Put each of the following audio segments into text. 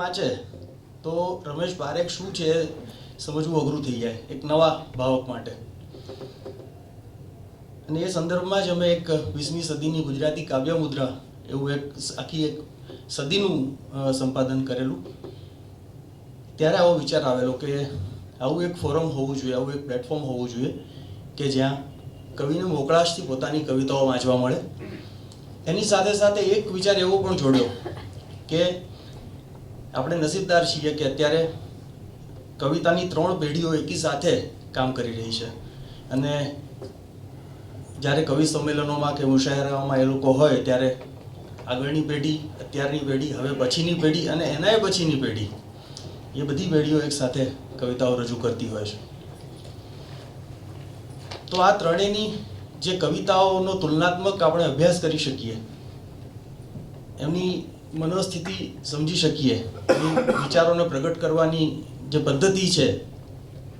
વાંચે તો રમેશ પારેખ શું છે સમજવું અઘરું થઈ જાય એક નવા ભાવક માટે. અને એ સંદર્ભમાં જ અમે એક 20મી સદીની ગુજરાતી કાવ્ય મુદ્રા એવું એક આખી એક સદીનું સંપાદન કરેલું. ત્યારે આવો વિચાર આવેલો કે આવું એક ફોરમ હોવું જોઈએ, આવું એક પ્લેટફોર્મ હોવું જોઈએ કે જ્યાં કવિને મોકળાશથી પોતાની કવિતાઓ વાંચવા મળે. એની સાથે સાથે એક વિચાર એવો પણ જોડ્યો કે આપણે નસીબદાર છીએ કે અત્યારે કવિતાની 3 પેઢીઓ એકી સાથે કામ કરી રહી છે. અને જ્યારે કવિ સંમેલનોમાં કે મુશાયરાઓમાં એ લોકો હોય ત્યારે આગળની પેઢી, અત્યારની પેઢી, હવે પછીની પેઢી અને એનાય પછીની પેઢી, એ બધી પેઢીઓ એક સાથે કવિતાઓ રજૂ કરતી હોય છે. તો આ ત્રણેયની જે કવિતાઓનો તુલનાત્મક આપણે અભ્યાસ કરી શકીએ, એમની મનોસ્થિતિ સમજી શકીએ, એની વિચારોને પ્રગટ કરવાની જે પદ્ધતિ છે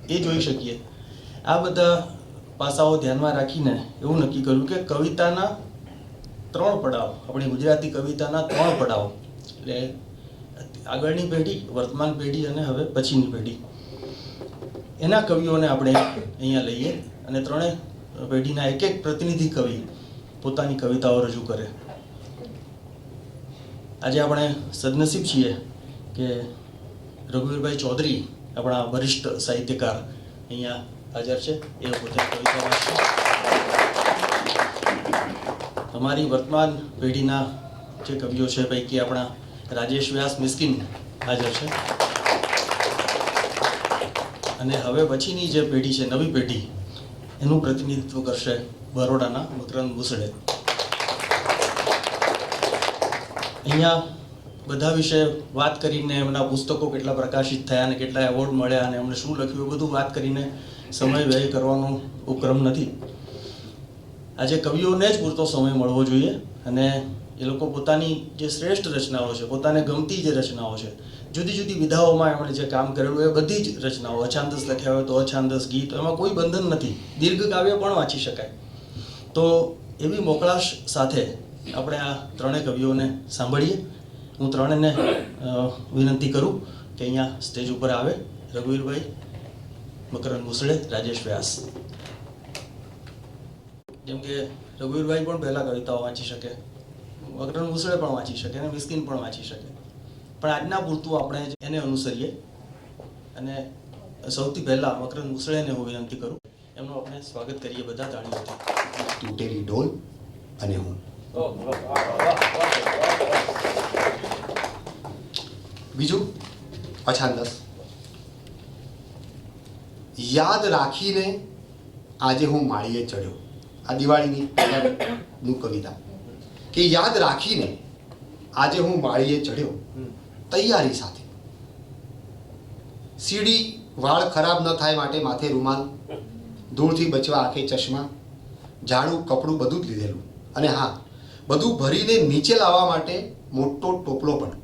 એ જોઈ શકીએ. આ બધા પાસાઓ ધ્યાનમાં રાખીને એવું નક્કી કર્યું કે કવિતાના 3 પડાવ, આપણી ગુજરાતી કવિતાના 3 પડાવ, એટલે આગળની પેઢી, વર્તમાન પેઢી અને હવે પછીની પેઢી, એના કવિઓને આપણે અહીંયા લઈએ અને 3 પેઢીના એક પ્રતિનિધિ કવિ પોતાની કવિતાઓ રજૂ કરે. આજે આપણે સદનસીબ છીએ કે રઘુવીરભાઈ ચૌધરી, આપણા વરિષ્ઠ સાહિત્યકાર, અહીંયા હાજર છે. એ પોતે કવિતા વાંચશે. અમારી વર્તમાન પેઢીના જે કવિઓ છે પૈકી આપણા રાજેશ વ્યાસ મિસ્કિન હાજર છે. અને હવે પછીની જે પેઢી છે, નવી પેઢી, એનું પ્રતિનિધિત્વ કરશે બરોડાના મકરંદ મુસળે. અહીંયા બધા વિશે વાત કરીને, એમના પુસ્તકો કેટલા પ્રકાશિત થયા અને કેટલા એવોર્ડ મળ્યા અને એમણે શું લખ્યું, એ બધું વાત કરીને સમય વ્યય કરવાનો ઉપક્રમ નથી. આજે કવિઓને જ પૂરતો સમય મળવો જોઈએ અને એ લોકો પોતાની જે શ્રેષ્ઠ રચનાઓ છે, પોતાને ગમતી જે રચનાઓ છે, જુદી જુદી વિધાઓમાં એમણે જે કામ કરેલું એ બધી જ રચનાઓ, અછાંદસ લખ્યા હોય તો અછાંદસ, ગીત, એમાં કોઈ બંધન નથી. દીર્ઘ કાવ્ય પણ વાંચી શકાય. તો એવી મોકળાશ સાથે આપણે આ 3 કવિઓને સાંભળીએ. હું 3ને વિનંતી કરું કે અહીંયા સ્ટેજ ઉપર આવે. રઘુવીરભાઈ, મકરંદ મુસળે, રાજેશ વ્યાસ. જેમ કે રઘુવીરભાઈ પણ પહેલા કવિતાઓ વાંચી શકે, મકરંદ મુસળે પણ વાંચી શકે અને મિસ્કિન પણ વાંચી શકે, પણ આજના પૂરતું આપણે એને અનુસરીએ. અને સૌથી પહેલા મકરંદ મુસળેને હું વિનંતી કરું, એમનું આપણે સ્વાગત કરીએ બધા તાળીઓથી. તૂટેલી ઢોલ અને હું. બીજું અછાંદસ. યાદ રાખીને આજે હું માળીએ ચડ્યો. આ દિવાળીની કવિતા કે યાદ રાખીને આજે હું માળીએ ચડ્યો તૈયારી સાથે. સીડી, વાળ ખરાબ ન થાય માટે માથે રૂમાલ, ધૂળથી બચવા આંખે ચશ્મા, ઝાડું, કપડું બધું જ લીધેલું. અને હા, બધું ભરીને નીચે લાવવા માટે મોટો ટોપલો પણ.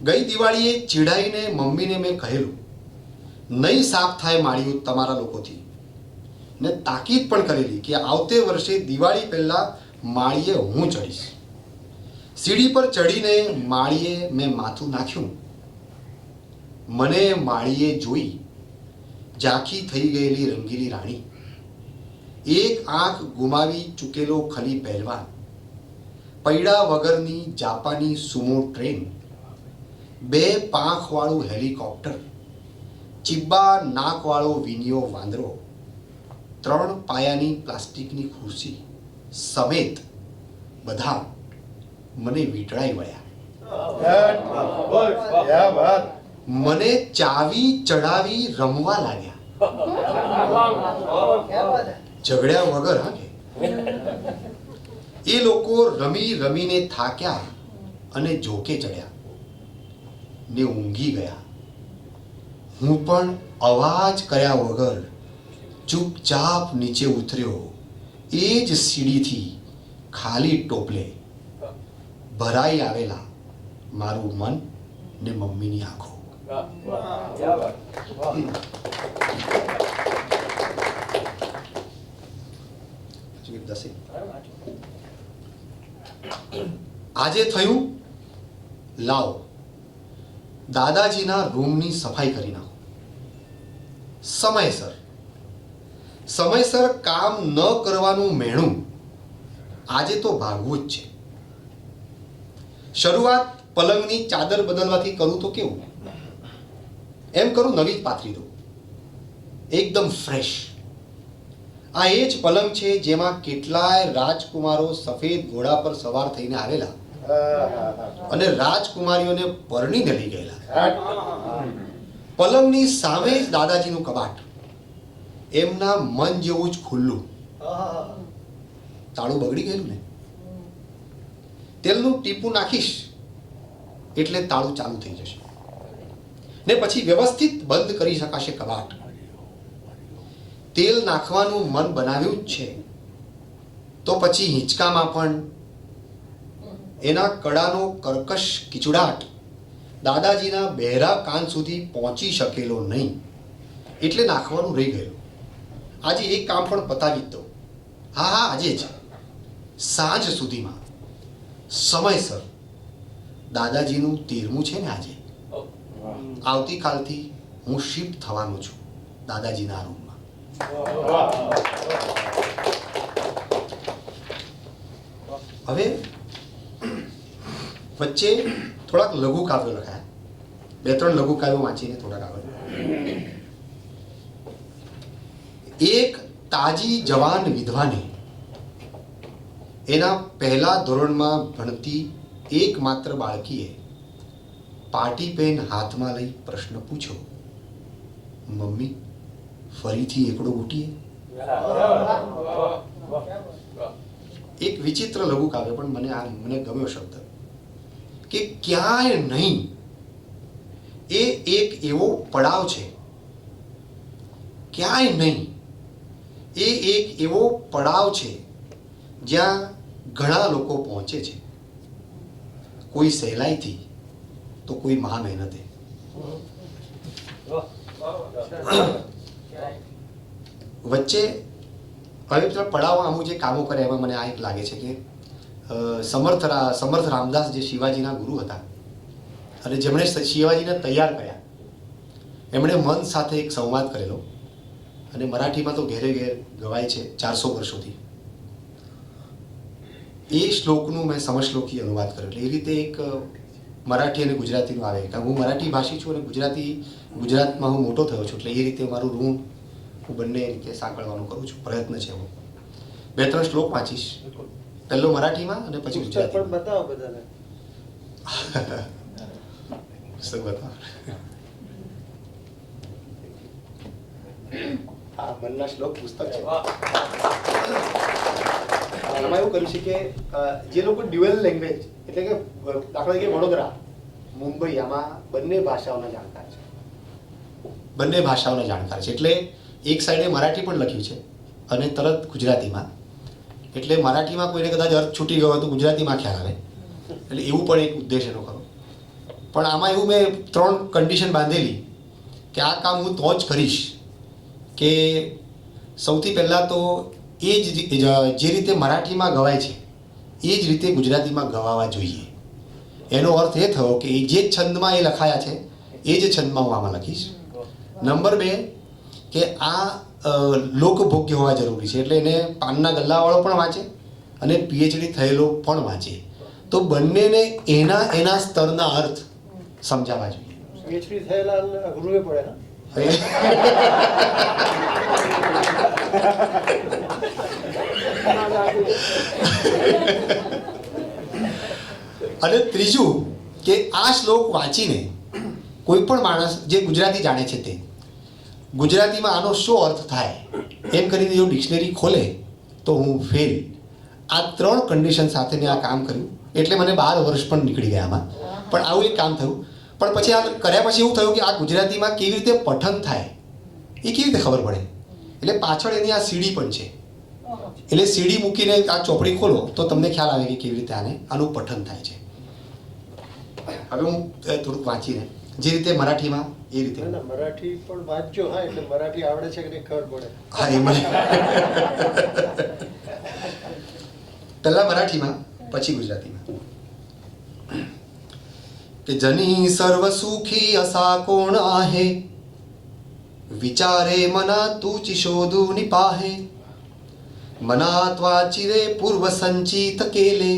ગઈ દિવાળીએ ચીડાઈને મમ્મીને મેં કહેલું, નહીં સાફ થાય માળીઓ તમારા લોકોથી. ને તાકીદ પણ કરેલી કે આવતે વર્ષે દિવાળી પહેલા માળીએ હું ચડીશ. સીડી પર ચડીને માળીએ મેં માથું નાખ્યું. મને માળીએ જોઈ ઝાંખી થઈ ગયેલી રંગીલી રાણી, એક આંખ ગુમાવી ચૂકેલો ખલી પહેલવાન, પૈડા વગરની જાપાની સુમો ટ્રેન, 2 પાંખવાળું હેલિકોપ્ટર, ચિબ્બા નાકવાળો વિનિયો વાંદરો, 3 પાયાની પ્લાસ્ટિકની ખુરશી સમેત બધા મને વીંટળાઈ વળ્યા. મને ચાવી ચડાવી રમવા લાગ્યા. ઝઘડ્યા વગર. હા કે એ લોકો રમી રમીને થાક્યા અને જોકે ચડ્યા ને ઊંઘી ગયા. હું પણ અવાજ કર્યા વગર ચૂપચાપ નીચે ઉતર્યો. એ જ સીડીથી ખાલી ટોપલે ભરાઈ આવેલા મારું મન ને મમ્મીની આંખો. આજે થયું લાવ દાદાજીના રૂમની સફાઈ કરી નાખો. સમયસર સમયસર કામ ન કરવાનું મેણું આજે તો ભાગવું જ છે. શરૂઆત પલંગની ચાદર બદલવાથી કરું તો કેવું? એમ કરું નવી જ પાથરી દઉં, એકદમ ફ્રેશ. આ એ જ પલંગ છે જેમાં કેટલાય રાજકુમારો સફેદ ઘોડા પર સવાર થઈને આવેલા અને રાજકુમારીઓને પરણીને લઈ ગયેલા. પલંગની સામે જ દાદાજીનું કબાટ, એમના મન જેવું જ ખુલ્લું. તાળું બગડી ગયેલું ને, તેલનું ટીપું નાખીશ એટલે તાળું ચાલુ થઈ જશે ને પછી વ્યવસ્થિત બંધ કરી શકાશે કબાટ. તેલ નાખવાનું મન બનાવ્યું જ છે તો પછી હિંચકામાં પણ એના કડાનો કર્કશ કિચુડાટ દાદાજીના બહેરા કાન સુધી પહોંચી શકેલો નહીં એટલે નાખવાનું રહી ગયેલું. આજે એક કામ પણ પતાવી જ દઉં. હા, આજે જ સાંજ સુધીમાં સમયસર. દાદાજીનું 13મું છે ને આજે. આવતીકાલથી હું શિફ્ટ થવાનો છું દાદાજીના રૂમમાં. હવે વચ્ચે થોડાક લઘુ કાવ્યો લખાયા, 2-3 લઘુ કાવ્યો વાંચીને થોડાક આગળ. એક તાજી જવાન વિધવાને એના પહેલા ધોરણમાં ભણતી એકમાત્ર બાળકીએ પાટી પેન હાથમાં લઈ પ્રશ્ન પૂછ્યો, મમ્મી ફરીથી એકડો ઘૂંટીએ? એક વિચિત્ર લઘુ કાવ્ય, પણ મને ગમ્યો શબ્દ કે ક્યાંય નહીં. એ એક એવો પડાવ છે, ક્યાંય નહીં. એ એક એવો પડાવ છે જ્યાં ઘણા લોકો પહોંચે છે, કોઈ સહેલાઈથી તો કોઈ મહા મહેનતે. વચ્ચે હવે પેલા પડાવમાં અમુક જે કામો કરે એમાં મને આ એક લાગે છે કે સમર્થ રામદાસ જે શિવાજીના ગુરુ હતા અને જેમણે શિવાજીને તૈયાર કર્યા, એમણે મન સાથે એક સંવાદ કરેલો અને મરાઠીમાં તો ઘેરે ઘેર ગવાય છે 400 વર્ષોથી. એ શ્લોકનું મેં સમશ્લોકી અનુવાદ કર્યો. એટલે એ રીતે એક મરાઠી અને ગુજરાતીનું આવે. કારણ હું મરાઠી ભાષી છું અને ગુજરાતમાં હું મોટો થયો છું, એટલે એ રીતે મારું ઋણ હું બંને રીતે સાંકળવાનું કરું છું, પ્રયત્ન છે. હું 2-3 શ્લોક વાંચીશ, પહેલો મરાઠીમાં અને પછી ગુજરાતીમાં. બતાવો બધાને. પુસ્તક બતાવો. આ મનના શ્લોક પુસ્તક છે. આમાં એવું કર્યું છે કે જે લોકો ડ્યુઅલ લેંગ્વેજ, એટલે કે દાખલા તરીકે વડોદરા, મુંબઈ, આમાં બંને ભાષાઓના જાણકાર છે. બંને ભાષાઓના જાણકાર છે. એટલે એક સાઈડે મરાઠી પણ લખ્યું છે અને તરત ગુજરાતીમાં. એટલે મરાઠીમાં કોઈને કદાચ અર્થ છૂટી ગયો તો ગુજરાતીમાં ખ્યાલ આવે. એટલે એવું પણ એક ઉદ્દેશ એનો ખરો. પણ આમાં એવું મેં 3 કન્ડિશન બાંધેલી કે આ કામ હું તો જ કરીશ કે સૌથી પહેલાં તો એ જ જે રીતે મરાઠીમાં ગવાય છે એ જ રીતે ગુજરાતીમાં ગવાવા જોઈએ. એનો અર્થ એ થયો કે જે છંદમાં એ લખાયા છે એ જ છંદમાં હું આમાં લખીશ. નંબર 2 કે આ લોકભોગ્ય હોવા જરૂરી છે. એટલે એને પાનના ગલ્લાવાળો પણ વાંચે અને PhD થયેલો પણ વાંચે, તો બંનેને એના સ્તરના અર્થ સમજાવવા જોઈએ. PhD થયેલા અઘરું પડે. અને ત્રીજું કે આ શ્લોક વાંચીને કોઈ પણ માણસ જે ગુજરાતી જાણે છે તે ગુજરાતીમાં આનો શું અર્થ થાય એમ કરીને જો ડિક્શનરી ખોલે તો હું ફેલ. આ 3 કન્ડિશન સાથે મેં આ કામ કર્યું. એટલે મને 12 વર્ષ પણ નીકળી ગયા આમાં. પણ આવું એક કામ થયું. પણ પછી આ કર્યા પછી એવું થયું કે આ ગુજરાતીમાં કેવી રીતે પઠન થાય એ કેવી રીતે ખબર પડે. એટલે પાછળ એની આ સીડી પણ છે. એટલે સીડી મૂકીને આ ચોપડી ખોલો તો તમને ખ્યાલ આવે કે કેવી રીતે આનું પઠન થાય છે. હવે હું થોડુંક વાંચીને જે રીતે મરાઠીમાં એ રીતે. મરાઠી પણ વાંચજો. હા, એટલે મરાઠી આવડે છે કે નહીં ખબર પડે. હા, એ મને પહેલા મરાઠીમાં પછી ગુજરાતીમાં. કે જની સર્વ સુખી અસા કોણ આહે, વિચારે મના તુચિ શોધુ નિપાહે, મનાત્વા ચિરે પૂર્વ સંચિત કેલે,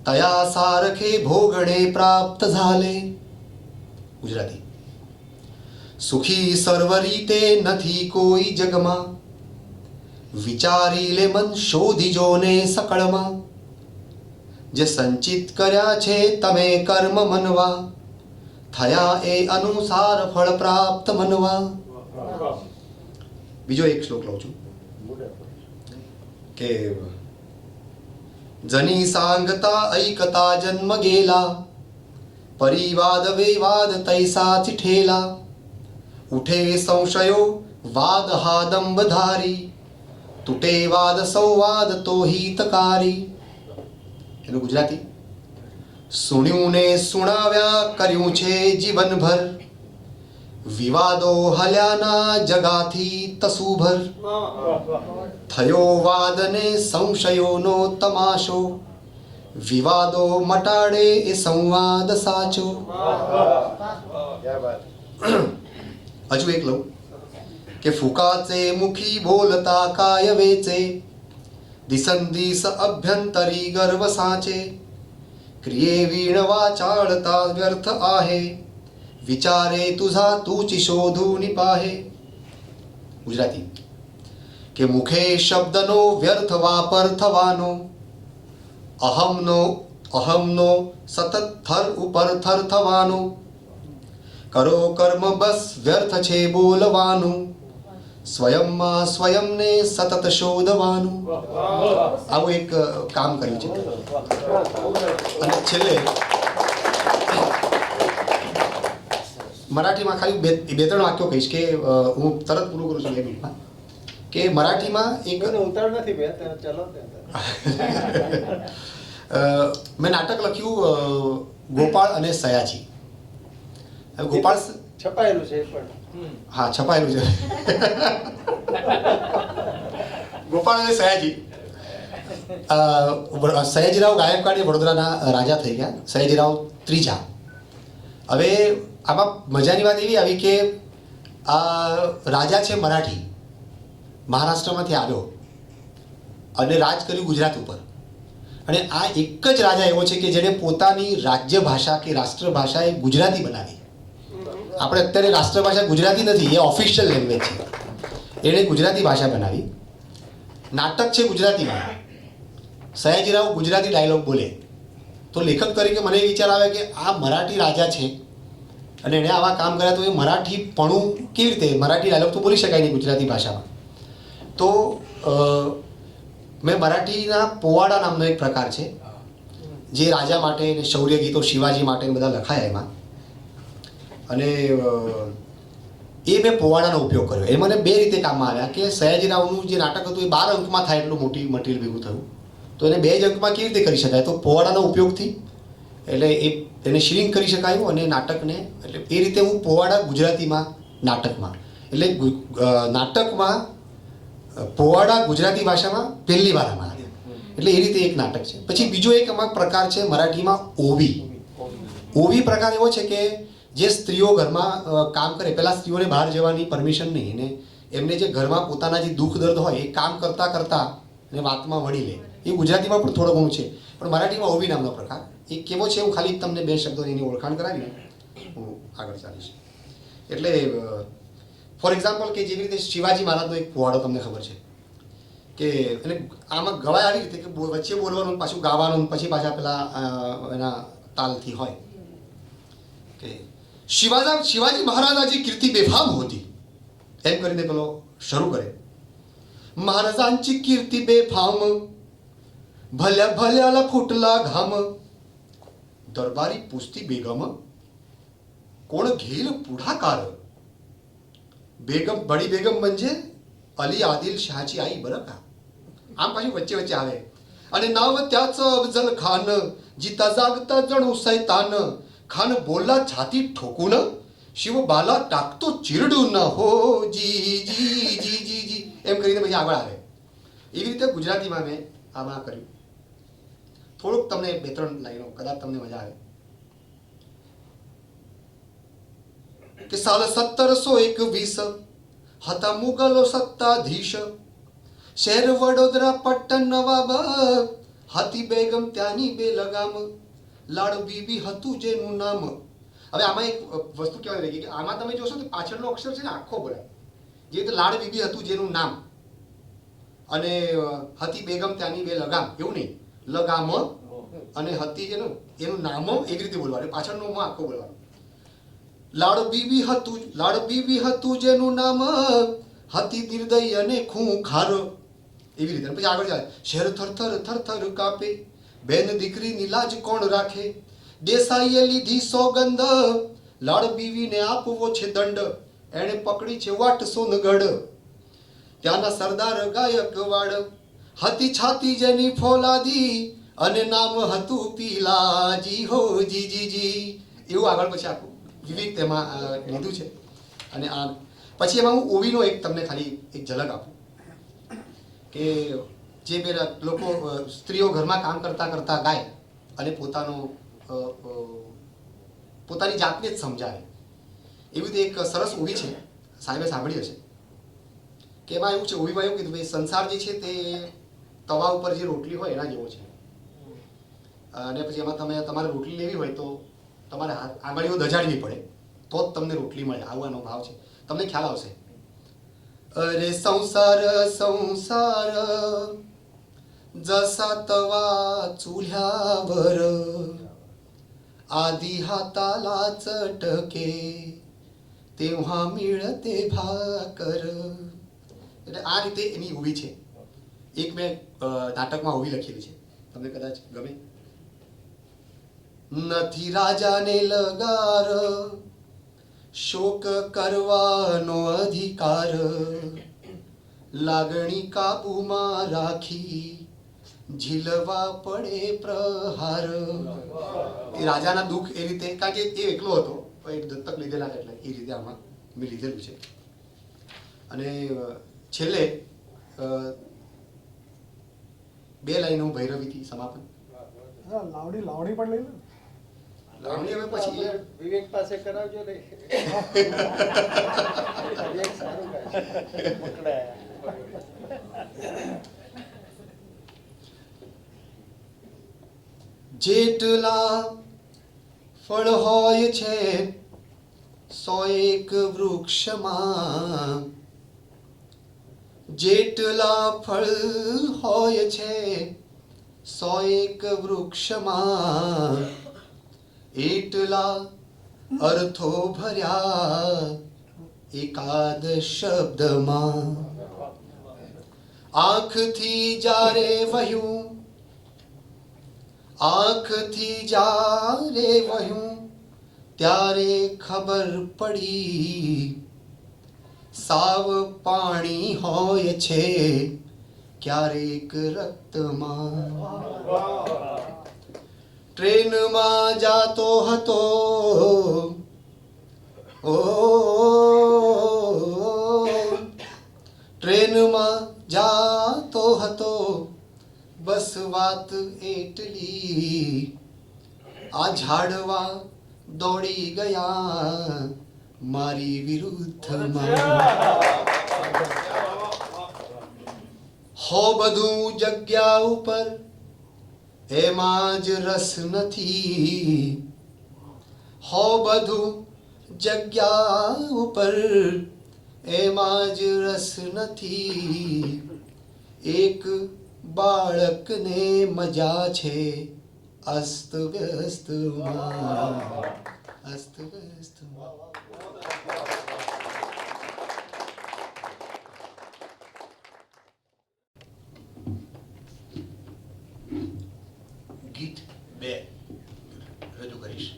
તયા સારખે ભોગણે પ્રાપ્ત ઝાલે. ગુજરાતી. સુખી સર્વ રીતે નથી કોઈ જગમાં, વિચારી લે મન શોધીજો ને સકળમાં, જે સંચિત કર્યા છે તમે કર્મ મનવા, થયા એ અનુસાર ફળ પ્રાપ્ત મનવા. બીજો એક શ્લોક લઉં છું કે જની સાંગતા ઐકતા જન્મ ગેલા, પરિવાદ વેવાદ તૈસાથી ઠેલા, ઉઠે સંશયો વાદ હાદંબ ધારી, તૂટે વાદ સંવાદ તો હિતકારી. એનું ગુજરાતી. સુણ્યું ને સુણાવ્યા કર્યું છે જીવનભર, વિવાદો હલ્યાના જગાથી તસુભર, થયો વાદ ને સંશયોનો તમાશો, વિવાદો મટાડે એ સંવાદ સાચો. હજુ એક લઉં કે ફૂકાચે મુખી બોલતા કાય વેચે, દિસન દિસ અભ્યંતરી ગર્વ સાચે, ક્રિયે વીણવા ચાળતા વ્યર્થ આહે, વિચારે તુઝા તુચિ શોધુ નિપાહે. ગુજરાતી. કે મુખે શબ્દનો વ્યર્થ વાપર થવાનો, અહમનો સતત થર ઉપર થર થવાનો, કરો કર્મ બસ વ્યર્થ છે બોલવાનું, સ્વયંમાં સ્વયંને સતત શોધવાનું. આવું એક કામ કર્યું છે. અને છેલ્લે મરાઠીમાં ખાલી બે ત્રણ વાક્યો કહીશ કે હું તરત પૂરું કરું છું 2 મિનિટમાં. કે મરાઠીમાં એક ઉતાર નથી બે ચલો મેં નાટક લખ્યું ગોપાળ અને સયાજી. ગોપાળ છપાયેલું છે પણ હા છપાયેલું છે. ગોપાળ અને સયાજી. સયાજીરાવ ગાયકવાડ એ વડોદરાના રાજા થઈ ગયા, સયાજીરાવ ત્રીજા. હવે આમાં મજાની વાત એવી આવી કે આ રાજા છે મરાઠી, મહારાષ્ટ્રમાંથી આવ્યો અને રાજ કર્યું ગુજરાત ઉપર. અને આ એક જ રાજા એવો છે કે જેણે પોતાની રાજ્ય ભાષા કે રાષ્ટ્રભાષા એ ગુજરાતી બનાવી. આપણે અત્યારે રાષ્ટ્રભાષા ગુજરાતી નથી, એ ઓફિશિયલ લેંગ્વેજ છે. એણે ગુજરાતી ભાષા બનાવી. નાટક છે ગુજરાતીમાં, સયાજીરાવ ગુજરાતી ડાયલોગ બોલે. તો લેખક તરીકે મને વિચાર આવે કે આ મરાઠી રાજા છે અને એણે આવા કામ કર્યા, તો એ મરાઠીપણું કેવી રીતે, મરાઠી ડાયલોગ તો બોલી શકાય નહીં ગુજરાતી ભાષામાં. તો મેં મરાઠીના પોવાડા નામનો એક પ્રકાર છે જે રાજા માટે શૌર્ય ગીતો શિવાજી માટે બધા લખાયા એમાં. અને એ મેં પોવાડાનો ઉપયોગ કર્યો. એ મને 2 રીતે કામમાં આવ્યા કે સયાજીરાવનું જે નાટક હતું એ 12 અંકમાં થાય એટલું મોટી મટીરિયલ ભેગું થયું, તો એને 2 જ અંકમાં કેવી રીતે કરી શકાય? તો પોવાડાનો ઉપયોગથી એટલે એને શ્રિંક કરી શકાયું અને નાટકને એટલે એ રીતે હું પોવાડા ગુજરાતીમાં નાટકમાં એટલે નાટકમાં પોવાડા ગુજરાતી ભાષામાં પહેલી વાર આમાં આવ્યા. એટલે એ રીતે એક નાટક છે. પછી બીજો એક આમાં પ્રકાર છે મરાઠીમાં ઓવી. ઓવી પ્રકાર એવો છે કે જે સ્ત્રીઓ ઘરમાં કામ કરે, પહેલાં સ્ત્રીઓને બહાર જવાની પરમિશન નહીં, અને એમને જે ઘરમાં પોતાના જે દુઃખ દર્દ હોય એ કામ કરતાં કરતાં એને વાતમાં વળી લે. એ ગુજરાતીમાં પણ થોડો ઘણું છે, પણ મરાઠીમાં ઓવી નામનો પ્રકાર એ કેવો છે હું ખાલી તમને 2 શબ્દો એની ઓળખાણ કરાવીને હું આગળ ચાલીશ. એટલે ફોર એક્ઝામ્પલ કે જેવી રીતે શિવાજી મહારાજનો એક પોવાડો તમને ખબર છે કે એટલે આમાં ગવાય આવી રીતે કે વચ્ચે બોલવાનું, પાછું ગાવાનું, પછી પાછા પેલા એના તાલથી હોય કે शिवाजी महाराजांची कीर्ती बेफाम होती. एम કરીને પેલો શરૂ કરે. महाराजांची कीर्ती बेफाम, भल्या भल्याला फुटला घाम, दरबारी पुस्ती बेगम, कोण घेईल पुढाकार. बेगम, बडी बेगम म्हणजे अली आदिल शहाची आई बरं का. આમ પાછું વચ્ચે વચ્ચે આવે. અને નાવ त्याचं अफजल खान, जिता जागता जणू सैतान, खान बोलला छाती ठोकून, शिव बाला टाकतो चिरडून, हो जी जी जी जी जी એમ કરીને પછી આગળ આવે. એવી રીતે ગુજરાતીમાં મેં આમાં કર્યું. થોડુંક તમને 2-3 લાઈનો કદાચ તમને મજા આવે કે સાલ 1721 હતા મુગલો સત્તાધીશ, શહેર વડોદરા પટ્ટન નવાબ, હતી બેગમ ત્યાંની બે લગામ, લાડ બીબી હતું જેનું નામ. હવે આમાં એક વસ્તુ કહેવાય રહી કે આમાં તમે જોશો તો પાછળનો અક્ષર છે ને આખો બોલાય, જે રીતે લાડ બીબી હતું જેનું નામ અને હતી બેગમ ત્યાંની બે લગામ, એવું નહીં, લગામ અને હતી જેનું એનું નામ એવી રીતે બોલવાનું, પાછળનો આખો બોલવાનો. લાડ બીબી હતું જેનું નામ, હતી નિર્દય અને ખૂંખાર, એવી રીતે. પછી આગળ જાય, શહેર થરથર થરથર કાપે, બેન દીકરીની લાજ કોણ રાખે, દેસાઈએ લીધી સોગંદ, લાડ બીવીને આપવો છે દંડ, એણે પકડી છે વાટ સોનગઢ, ત્યાંના સરદાર ગાયકવાડ, હતી છાતી જેની ફોલાદી, અને નામ હતું પીલાજી હો જીજીજી. એવું આગળ પછી આખું વિવેક તેમાં લીધું છે. અને આ પછી એમાં હું ઓવીનો એક તમને ખાલી એક ઝલક આપું કે જે બે લોકો સ્ત્રીઓ ઘરમાં કામ કરતા કરતા ગાય અને પોતાની જાતને જ સમજાવે, એવી રીતે એક સરસ ઓવી છે, સાહેબે સાંભળી હશે કે એમાં એવું છે, ઓવીમાં એવું કીધું ભાઈ સંસાર જે છે તે તવા ઉપર જે રોટલી હોય એના જેવો છે, અને પછી એમાં તમારે રોટલી લેવી હોય તો તમારે આંગળીઓ દજાડવી પડે તો જ તમને રોટલી મળે, આવો એનો ભાવ છે, તમને ખ્યાલ આવશે. અરે સંસાર સંસાર जसा तवा चुल्यावर आधी हाताला चटके तेव्हा मिळते भाकर. એટલે આ રીતે એની ઓવી છે. એક મેં નાટકમાં ઓવી લખેલી છે, તમને કદાચ ગમે. નથી રાજાને લગાર શોક કરવાનો અધિકાર, લાગણી કાબુમાં રાખી ઝીલવા પડે પ્રહાર. એ રાજાના દુઃખ એ રીતે, કારણ કે એ એકલો હતો, એક દત્તક લીધેલા એટલે એ રીતે આમાં મેં લીધેલું છે. અને છેલ્લે બે લાઈનો ભૈરવીથી સમાપન. લાવણી પણ લઈ લો. લાવણી હવે પછી વિવેક પાસે કરાવજો ને. વિવેક સારું ગાય છે. પકડાયા. જેટલા ફળ હોય છે 101 વૃક્ષમાં, જેટલા ફળ હોય છે 101 વૃક્ષમાં, એટલા અર્થો ભર્યા એકાદ શબ્દમાં. આંખથી જ્યારે વહ્યું, આંખથી જ્યારે વહ્યું ત્યારે ખબર પડી, સાવ પાણી હોય છે ક્યારેક રક્તમાં. ટ્રેનમાં જાતો હતો, ઓ ટ્રેનમાં જાતો હતો, બસ વાત એટલી, આ ઝાડવા દોડી ગયા મારી વિરુદ્ધમાં. હો બધું જગ્યા ઉપર એમાં જ રસ નથી, હો બધું જગ્યા ઉપર એમાં જ રસ નથી, એક બાળકને મજા છે અસ્ત વ્યસ્તમાં, અસ્ત વ્યસ્તમાં. ગીત 2 રજૂ કરીશ,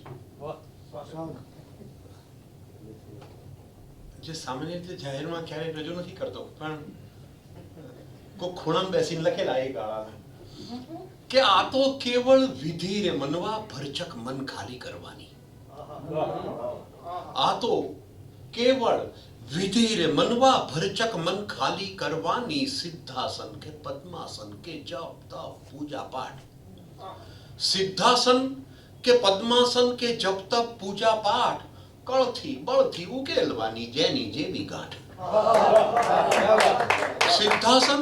જે સામાન્ય રીતે જાહેરમાં ક્યારેય રજૂ નથી કરતો, પણ કોઈ ખૂણામાં બેસીને લખેલા એ ગાળાને કે આ તો કેવળ વિધિ રે મનવા ભરચક મન ખાલી કરવાની. આ તો કેવળ વિધિ રે મનવા ભરચક મન ખાલી કરવાની, સિદ્ધાસન કે પદ્માસન કે જપ તપ પૂજા પાઠ. સિદ્ધાસન કે પદ્માસન કે જપ તપ પૂજા પાઠ કળથી બળથી ઉકેલવાની જેની જેવી ગાંઠ. સિદ્ધાસન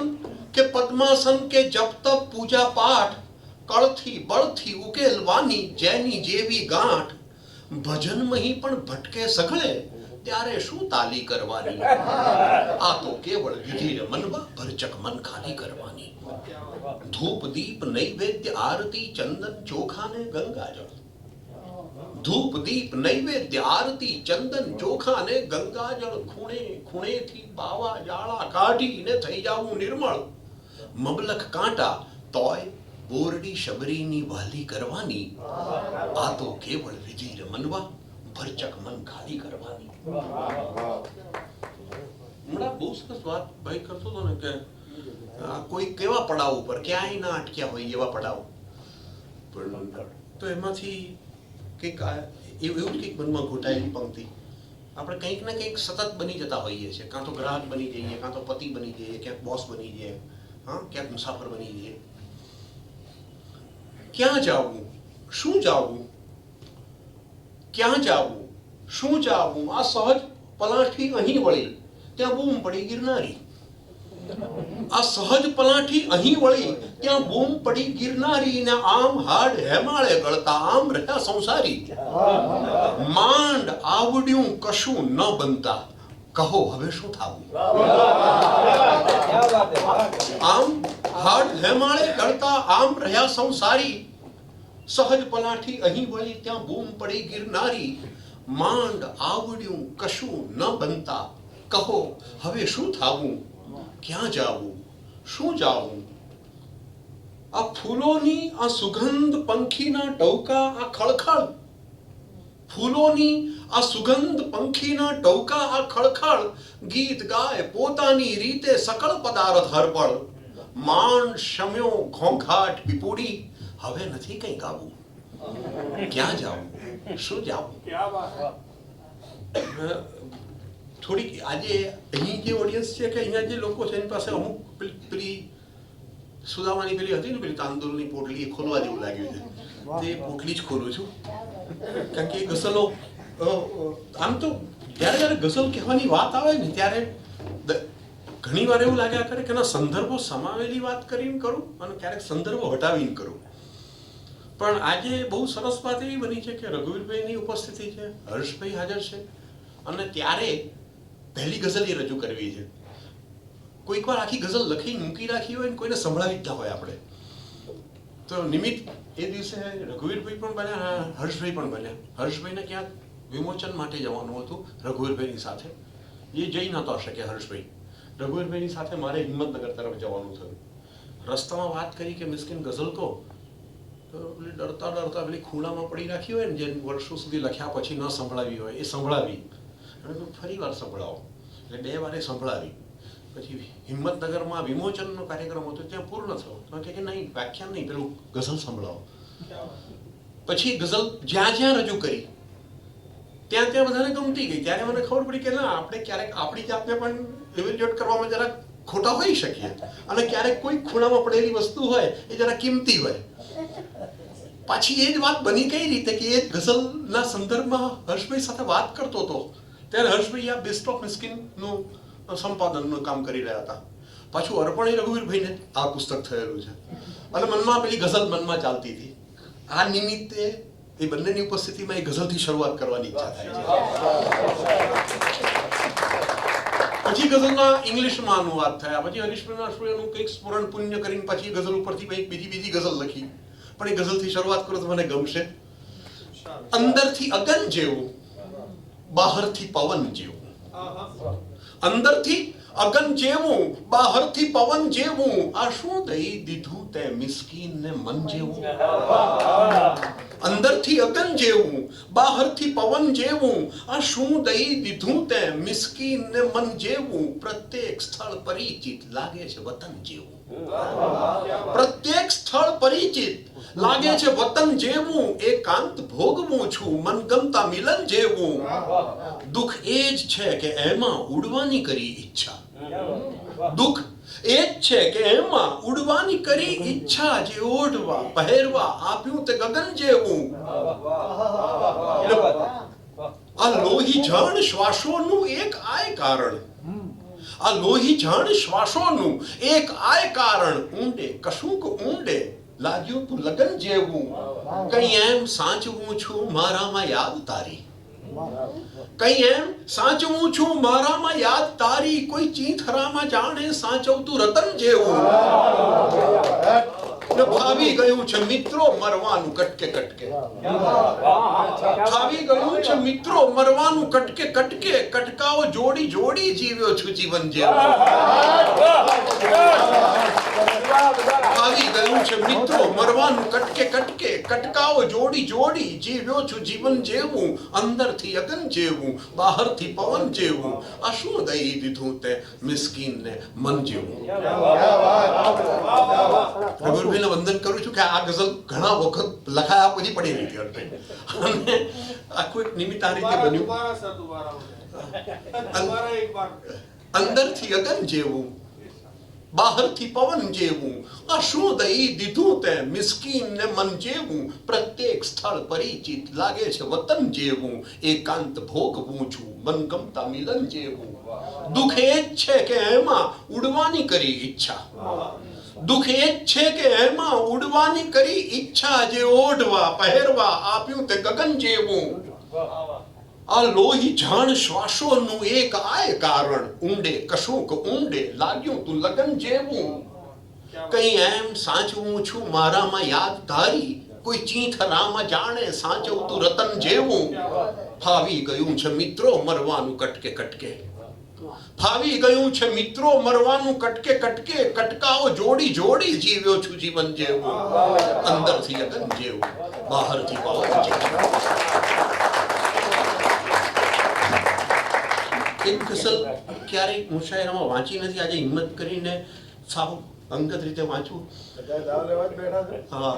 કે પદ્માસન કે જપ તપ પૂજા પાઠ, કળથી બળથી ઉકેલવાની જેની જેવી ગાંઠ. ભજનમહી પણ ભટકે સઘળે, ત્યારે શું તાલી કરવાની? આ તો કેવળ વિધિ રમનમાં ભરચક મન ખાલી કરવાની. ધૂપ દીપ નૈવેદ્ય આરતી ચંદન ચોખા ને ગંગાજળ. ધૂપ દીપ નૈવેદ્ય આરતી ચંદન ચોખા ને ગંગાજળ. ખૂણે ખૂણેથી બાવા જાળા કાઢીને થઈ જાવું નિર્મળ. મબલખ કાંટા તોય બોરડી શબરીની વાલી કરવાની. આ તો કેવળ વિધિ રમનવા ભરચક મન ખાલી કરવાની. હમણાં બહુ સરસ વાત ભાઈ કરતો હતો ને કે કોઈ કેવા પડાવ ઉપર ક્યાંય ના અટક્યા હોય એવા પડાવ, તો એમાંથી કંઈક એવું જ કંઈક મનમાં ઘૂંટાયેલી પંક્તિ. આપણે કંઈક ને કંઈક સતત બની જતા હોઈએ છીએ. કાં તો ગ્રાહક બની જઈએ, કાં તો પતિ બની જઈએ, ક્યાંક બોસ બની જઈએ, હા ક્યાંક મુસાફર બની જઈએ. ક્યાં જાવું, શું જાવું, ક્યાં જાવું, શું જાવું, આ સહજ પલાઠી અહીં વળી, ત્યાં બૂમ પડી ગિરનારી. આ સહજ પલાઠી અહીં વળી, ત્યાં બૂમ પડી ગિરનારી. ને આમ હાડ હેમાળે ગળતા આમ રહ્યા સંસારી. માંડ આવડ્યું કશું ન બનતા, કહો હવે શું થાવું? આમ હાડ હેમાળે ગળતા આમ રહ્યા સંસારી. સહજ પલાઠી અહીં વળી, ત્યાં બૂમ પડી ગિરનારી. માંડ આવડ્યું કશું ન બનતા, કહો હવે શું થાવું? ક્યાં જાવું, શું જાવું? આ ફૂલોની આ સુગંધ, પંખીના ટહુકા આ ખળખળ. ફૂલોની આ સુગંધ, પંખીના ટહુકા આ ખળખળ. ગીત ગાય પોતાની રીતે સકળ પદાર્થ હરપળ. માંડ શમ્યો ઘોંઘાટ પીપુડી, હવે નથી કઈ ગાવું. ક્યાં જાવું, શું જાવું? થોડીક આજે અહીં જે ઓડિયન્સ છે કે અહીંયા જે લોકો છે એની પાસે અમુક પેલી સુદામાની પેલી હતી ને પેલી તાંદુરની પોટલી, એ ખોલવા જેવું લાગ્યું છે. તે પોટલી જ ખોલું છું, કારણ કે એ ગઝલો આમ તો જ્યારે જ્યારે ગઝલ કહેવાની વાત આવે ને ત્યારે ઘણી વાર એવું લાગ્યા કરે કે એના સંદર્ભો સમાવેલી વાત કરીને કરું અને ક્યારેક સંદર્ભો હટાવીને કરું. પણ આજે બહુ સરસ વાત એવી બની છે કે રઘુવીરભાઈની ઉપસ્થિતિ છે, હર્ષભાઈ હાજર છે, અને ત્યારે પહેલી ગઝલ એ રજૂ કરવી છે. કોઈક વાર આખી ગઝલ લખી મૂકી રાખી હોય ને કોઈને સંભળાવી જ ના હોય આપણે, તો નિમિત્ત એ દિવસે રઘુવીરભાઈ પણ બન્યા, હર્ષભાઈ પણ બન્યા. હર્ષભાઈને ક્યાંક વિમોચન માટે જવાનું હતું રઘુવીરભાઈની સાથે, એ જઈ નહોતા શકે હર્ષભાઈ. રઘુવીરભાઈની સાથે મારે હિંમતનગર તરફ જવાનું થયું. રસ્તામાં વાત કરી કે મિસ્કિન ગઝલ કહો, તો પેલી ડરતા ડરતા પેલી ખૂણામાં પડી રાખી હોય ને જે વર્ષો સુધી લખ્યા પછી ન સંભળાવી હોય એ સંભળાવી. અને ફરી વાર સંભળાવો, એટલે 2 વારે સંભળાવી. પછી હિંમતનગરમાં વિમોચનનો કાર્યક્રમ હતો, ત્યાં પૂર્ણ થયો. તો કે નહીં વ્યાખ્યાન નહીં, પેલું ગઝલ સંભળાવો. પછી ગઝલ જ્યાં જ્યાં રજૂ કરી ત્યાં ત્યાં બધાને ગમતી ગઈ. ત્યારે મને ખબર પડી કે ના, આપણે ક્યારેક આપણી જાતને પણ ઇવેલ્યુએટ કરવામાં જરાક ખોટા હોઈ શકીએ, અને ક્યારેક કોઈ ખૂણામાં પડેલી વસ્તુ હોય એ જરા કિંમતી હોય. પાછી એ જ વાત બની કઈ રીતે કે એ ગઝલના સંદર્ભમાં હર્ષભાઈ સાથે વાત કરતો હતો ત્યારે હર્ષભાઈ આ બેસ્ટ ઓફ મિસ્કિનનું સંપાદનનું કામ કરી રહ્યા હતા. પાછું અર્પણ એ રઘુવીરભાઈને આ પુસ્તક થયેલું છે, અને મનમાં પેલી ગઝલ મનમાં ચાલતી હતી. આ નિમિત્તે એ બંનેની ઉપસ્થિતિમાં એ ગઝલથી શરૂઆત કરવાની ઈચ્છા થાય છે. પછી ગઝલના ઇંગ્લિશમાં અનુવાદ થયા, પછી હરીશભાઈનું કંઈક સ્મરણ પુણ્ય કરીને પછી ગઝલ ઉપરથી કંઈક બીજી ગઝલ લખી. પણ એ ગઝલથી શરૂઆત કરો તો મને ગમશે. અંદરથી અગન જેવું, બહારથી પવન જેવું. અંદરથી અગન જેવું, બહારથી પવન જેવું, આ શું દઈ દીધું તે મિસ્કીનને મન જેવું. અંદરથી અગન જેવું, બહારથી પવન જેવું, આ શું દઈ દીધું તે મિસ્કીનને મન જેવું. પ્રત્યેક સ્થળ પરિચિત લાગે છે વતન જેવું. પ્રત્યેક સ્થળ પરિચિત લાગે છે વતન જેવું. એકાંત ભોગવું છું મનગમતા મિલન જેવું. દુઃખ એ જ છે કે એમાં ઉડવાની કરી ઈચ્છા. દુઃખ એ જ છે કે એમાં ઉડવાની કરી ઈચ્છા. જે ઓઢવા પહેરવા આપ્યું તે ગગન જેવું. આ લોહી જણ શ્વાસોનું એક આય કારણ, આ લોહી જણ શ્વાસોનું એક આય કારણ, ઊંડે કશુંક ઊંડે લાગ્યું તું લગન જેવું, કઈ એમ સાચવું છું મારામાં યાદ તારી, કઈ એમ સાચવું છું મારામાં યાદ તારી, કોઈ ચીંથરામાં જાણે સાચવતું રતન જેવું, ફાવી ગયું છે મિત્રો મરવાનું કટકે કટકે, ફાવી ગયું છે મિત્રો મરવાનું કટકે કટકે, કટકાઓ જોડી જોડી જીવ્યો છું જીવન જેવું, ફાવી ગયું છે મિત્રો મરવાનું કટકે કટકે, કટકાઓ જોડી જોડી જીવ્યો છું જીવન જેવું, અંદરથી અગન જેવું બહારથી પવન જેવું, આ શું દઈ દીધું તે મિસ્કીનને મન જેવું. પ્રભુભાઈને વંદન કરું છું કે આ ગઝલ ઘણા વખત લખાયા પછી પડી રહી હતી અને આખું એક નિમિત્ત આ રીતે બન્યું. અંદરથી અગન જેવું બહારથી પવન જેવું, આ શું દઈ દીધું તે મિસ્કીન ને મન જેવું, પ્રત્યેક સ્થળ પરિચિત લાગે છે વતન જેવું, એકાંત ભોગવું છું મનગમતા મિલન જેવું, દુઃખ એ જ છે કે એમાં ઉડવાની કરી ઈચ્છા, દુઃખ એ જ છે કે એમાં ઉડવાની કરી ઈચ્છા, જે ઓઢવા પહેરવા આપ્યું તે ગગન જેવું, આ લોહી જાણ શ્વાસોનું એક આય કારણ, ઊંડે કશુંક ઊંડે લાગ્યું તું લગન જેવું, કઈ એમ સાચવું છું મારામાં યાદ તારી, કોઈ ચીંથરામાં જાણે સાચવતું રતન જેવું, ફાવી ગયું છે મિત્રો મરવાનું કટકે કટકે, ફાવી ગયું છે મિત્રો મરવાનું કટકે કટકે, કટકાઓ જોડી જોડી જીવ્યો છું જીવન જેવું, અંદરથી અગન જેવું બહારથી પવન જેવું. એક ગઝલ ક્યારેય મુશાયરામાં વાંચી નથી, આજે હિંમત કરીને સાવ અંગત રીતે વાંચું. હા,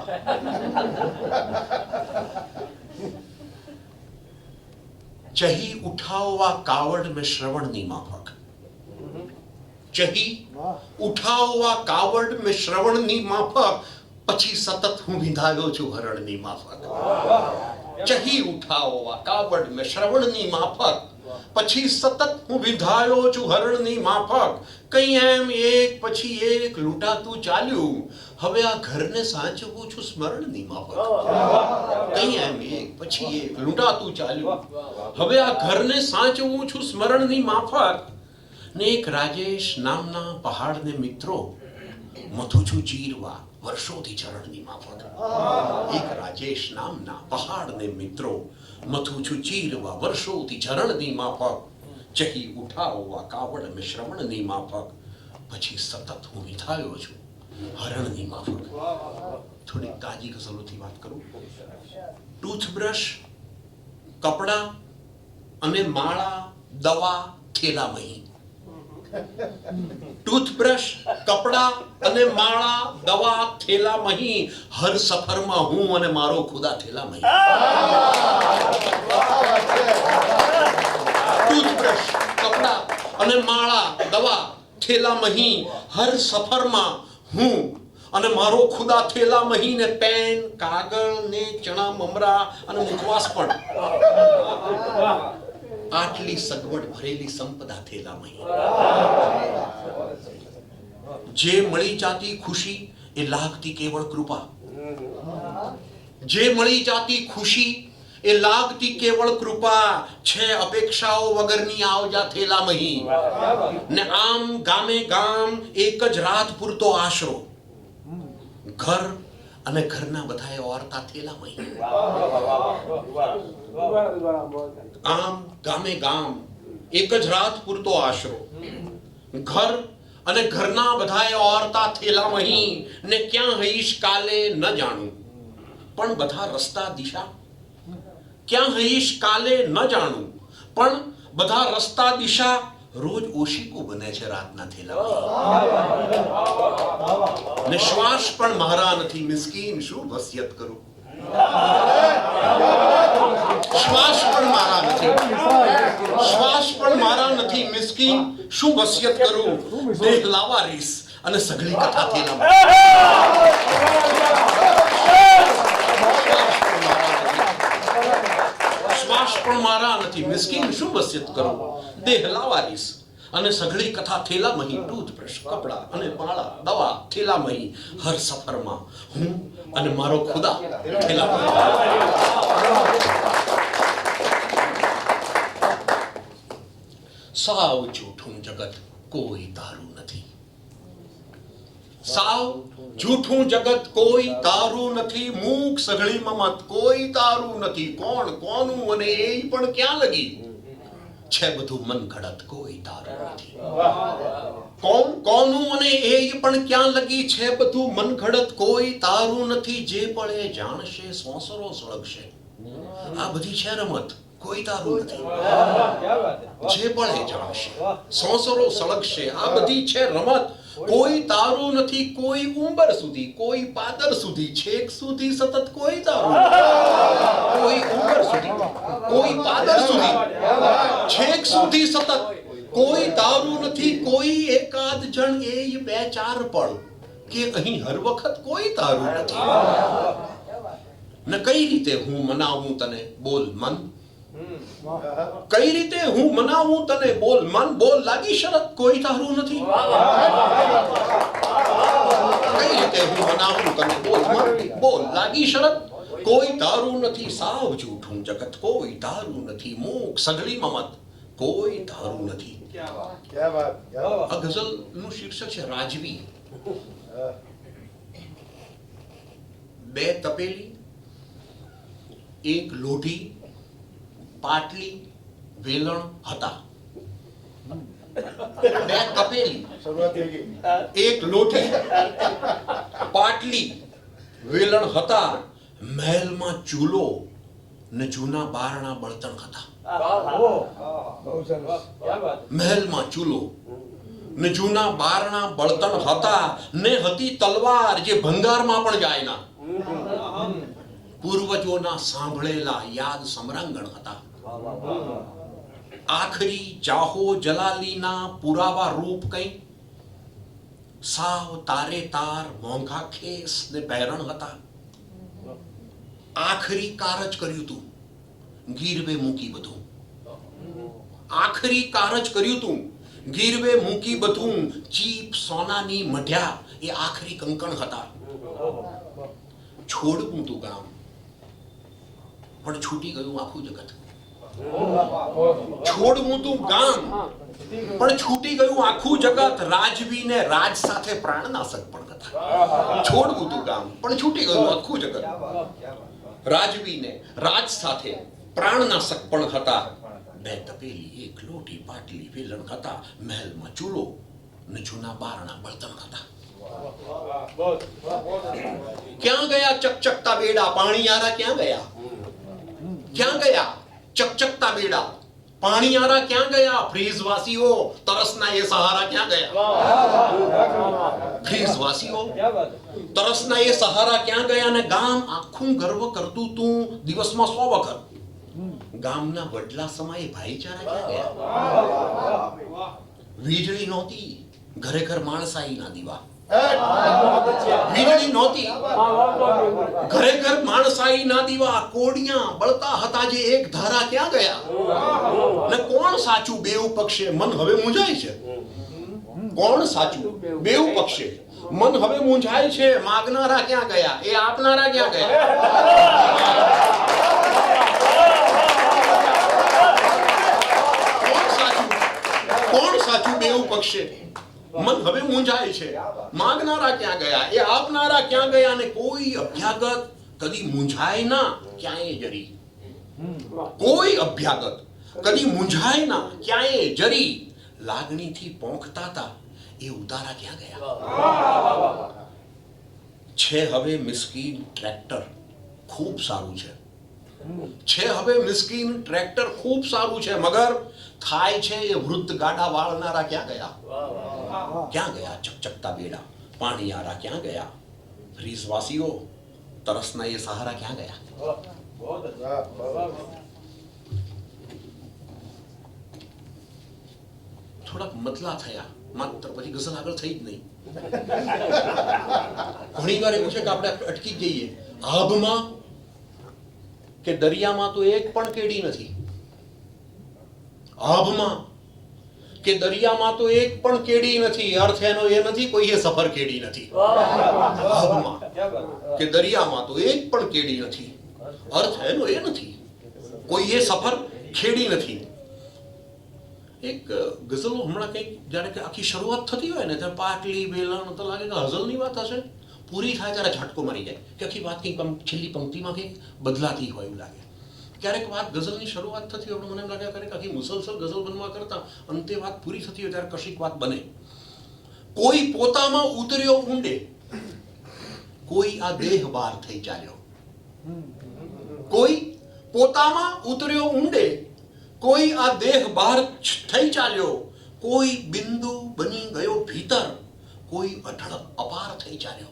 ચહી ઉઠાવવા કાવડ મેં શ્રવણની માફક, ચહી ઉઠાવવા કાવડ મેં શ્રવણની માફક, પછી સતત હું વિંધાયો છું હરણની માફક, ચહી ઉઠાવવા કાવડ મેં શ્રવણની માફક, પછી સતત હું વિંધાયો છું હરણની માફક, કઈ એમ એક પછી એક લૂંટાતું ચાલ્યું, હવે આ ઘરને સાચવું છું સ્મરણની માફક, કઈ એમ એક પછી એક લૂંટાતું ચાલ્યું, હવે આ ઘરને સાચવું છું સ્મરણની માફક, ને એક રાજેશ નામના પહાડને મિત્રો મથું છું ચીરવા વર્ષોથી ચરણની માફક, એક રાજેશ નામના પહાડને મિત્રો મથું છું ચીરવા વર્ષોથી ચરણની માફક, ચહી ઉઠાવવા કાવડ મેં શ્રવણની માફક, પછી સતત હું વિંધાયો છું હરણની માફક. થોડી તાજી ગઝલોથી વાત કરું. ટૂથબ્રશ, કપડા અને માળા, દવા, થેલામહી, ટૂથબ્રશ, કપડા અને માળા, દવા, થેલામહી, હર સફરમાં હું અને મારો ખુદા થેલામહી. ટૂથબ્રશ, કપડા અને માળા, દવા, થેલામહી, હર સફરમાં હું અને મારો ખુદા થેલામહી, ને પેન, કાગળ ને ચણા મમરા અને મુખવાસ પણ, આટલી સગવડ ભરેલી સંપદા થેલામહી. જે મળી જાતી ખુશી એ લાગતી કેવળ કૃપા, જે મળી જાતી ખુશી એ લાગતી કેવળ કૃપા, છે અપેક્ષાઓ વગરની આવજા થેલામહી, ને આમ ગામે ગામ એક જ રાત પૂરતો આશરો, ઘર અને ઘરના બધાએ ઓરતા થેલામહી, આમ ગામે ગામ એક જ રાત પૂરતો આશરો, ઘર અને ઘરના બધાએ ઓરતા થેલામહી, ને ક્યાં હઈશ કાલે ન જાણું પણ બધા રસ્તા દિશા, ક્યાં હઈશ કાલે ન જાણું પણ બધા રસ્તા દિશા, રોજ ઓશિકો બને છે રાતના થેલામહી, ને શ્વાસ પણ મારા નથી મિસ્કીન શું વસિયત કરું, શ્વાસ પણ મારા નથી, શ્વાસ પણ મારા નથી મિસ્કીન શું વસિયત કરું, દેહ લાવારીસ અને સઘળી કથા થેલામહી, શ્વાસ પણ મારા નથી, મિસ્કીન શું વસિયત કરું, દેહ લાવારીસ અને સઘળી કથા થેલામહી, ટૂથબ્રશ, કપડા અને પાળા, દવા થેલામહી, હર સફરમાં હું અને મારો ખુદા થેલામહી. સાવ જૂઠું જગત કોઈ તારું નથી, સાવ જૂઠું જગત કોઈ તારું નથી, મૂક સઘળી મમત કોઈ તારું નથી, કોણ કોનું અને એ પણ ક્યાં લગી, છે બધું મન ઘડત કોઈ તારું નથી, કોણ કોનું અને એ પણ ક્યાં લગી, છે બધું મન ઘડત કોઈ તારું નથી, જે પણ એ જાણશે સોંસરો સળગશે, આ બધી છે રમત કોઈ તારું નથી, જે પણ એ જાણશે સોંસરો સળગશે, આ બધી છે રમત કોઈ તારું નથી, કોઈ ઉંબર સુધી કોઈ પાદર સુધી છેક સુધી સતત કોઈ તારું નથી, કોઈ ઉંબર સુધી કોઈ પાદર સુધી છેક સુધી સતત કોઈ તારું નથી, કોઈ એકાદ જણ એ બે ચાર પળ કે અહીં હર વખત કોઈ તારું નથી, ને કઈ રીતે હું મનાવું તને બોલ મન, કઈ રીતે હું મનાવું તને બોલ મન, બોલ લાગી શરત કોઈ તારું નથી, કઈ રીતે હું મનાવું તને બોલ મન, બોલ લાગી શરત કોઈ તારું નથી, સાવ જૂઠું જગત કોઈ તારું નથી, મૂક સઘળી મમત કોઈ તારું નથી. આ ગઝલ નું શીર્ષક છે રાજવી. બે તપેલી, એક લોઢી, પાટલી, વેલણ હતા. બે તપેલી, એક લોઢી, પાટલી, વેલણ હતા, મહેલમાં ચૂલો ને જૂના બારણા બળતણ હતા. મહેલમાં ચૂલો ને જૂના બારણા બળતણ હતા, ને હતી તલવાર જે ભંગારમાં પણ જાય ના, પૂર્વજોના સાંભળેલા યાદ સમરાંગણ હતા. આખરી જાહો જલાલીના પુરાવા રૂપ કઈ, સાવ તારે તાર મોંઘા ખેસ ને પહેરણ હતા. આખરી કારજ કર્યું તું, ગીરવે મૂકી બધું, આખરી કારજ કર્યું તું, ગીરવે મૂકી બધું, ચીપ સોનાની મઢ્યા એ આખરી કંકણ હતા. છોડવું તું ગામ પણ છૂટી ગયું આખું જગત, છોડવું તું ગામ પણ છૂટી ગયું આખું જગત, રાજવીને રાજ સાથે પ્રાણનાશક પણ હતા. છોડવું તું ગામ પણ છૂટી ગયું આખું જગત, રાજવીને રાજ સાથે પ્રાણનાશક પણ હતા. બે તપેલી, એક લોટી, પાટલી, વેલણ હતા, મહેલમાં ચૂલો ને જૂના બારણા બળતણ હતા. ક્યાં ગયા ચકચકતા બેડા પાણીયારા, ક્યાં ગયા, ક્યાં ગયા ચકચકતા બેડા પાણીયારા, ક્યાં ગયા ફ્રીઝવાસીઓ તરસના એ સહારા, ક્યાં ગયા ફ્રીઝવાસીઓ તરસના એ સહારા, ક્યાં ગયા. ને ગામ આખું ગર્વ કરતું તું દિવસમાં 100 વખત, ગામના વડલા સમયે ભાઈચારા ક્યાં ગયા. વીજળી નહોતી, ઘરે ઘર માણસાઈ ના દીવા, વીજળી નહોતી, ઘરે ઘર માણસાઈ ના દીવા, કોડિયા બળતા હતા જે એક ધારા, ક્યાં ગયા. ને કોણ સાચું બેઉ પક્ષે, મન હવે મૂંઝાય છે, કોણ સાચું બેઉ પક્ષે, મન હવે મૂંઝાય છે, માગનારા ક્યાં ગયા, એ આપનારા ક્યાં ગયા. કોણ સાચું બેઉ પક્ષે, મન હવે મૂંઝાય છે, માંગનારા ક્યાં ગયા, એ આપનારા ક્યાં ગયા. ને કોઈ અભ્યાગત કદી મૂંઝાય ના ક્યાંય જરી, કોઈ અભ્યાગત કદી મૂંઝાય ના ક્યાંય જરી. લાગણીથી પોંખતા હતા એ ઉતારા ક્યાં ગયા. છે હવે મિસ્કીન ટ્રેક્ટર ખૂબ સારું છે, છે હવે મિસ્કીન ટ્રેક્ટર ખૂબ સારું છે, મગર થાય છે એ વૃદ્ધ ગાડા વાળનારા ક્યાં ગયા. ક્યાં ગયા ચકચકતા બેડા પાણીયારા, ક્યાં ગયા ફ્રીઝવાસીઓ તરસના એ સહારા, ક્યાં ગયા. થોડાક મતલા થયા માત્ર, પછી ગઝલ આગળ થઈ જ નહીં. ઘણી વાર એવું છે કે આપણે અટકી જઈએ, આભમાં કે દરિયામાં તો એક પણ કેડી નથી, આભમાં કે દરિયામાં તો એક પણ કેડી નથી. અર્થ એનો એ નથી કોઈએ સફર કેડી નથી. આભમાં કે દરિયામાં તો એક પણ કેડી નથી. અર્થ એનો એ નથી કોઈએ સફર ખેડી નથી. એક ગઝલો હમણાં કંઈક જ્યારે કે આખી શરૂઆત થતી હોય ને ત્યારે પાટલી વેલણ તો લાગે કે હઝલની વાત હશે. પૂરી થાય ત્યારે ઝટકો મારી જાય કે આખી વાત કંઈક છેલ્લી પંક્તિમાં કંઈક બદલાતી હોય એવું લાગે. ક્યારેક વાત ગઝલની શરૂઆત થતી હોય મને એમ લાગે ક્યારેક આખી મુસલસલ ગઝલ બનવા કરતા અંતે વાત પૂરી થતી હોય ત્યારે કશીક વાત બને. કોઈ પોતામાં ઉતર્યો ઊંડે, કોઈ આ દેહ બહાર થઈ ચાલ્યો. કોઈ પોતામાં ઉતર્યો ઊંડે, કોઈ આ દેહ બહાર થઈ ચાલ્યો. કોઈ બિંદુ બની ગયો ભીતર, કોઈ અઢળક અપાર થઈ ચાલ્યો.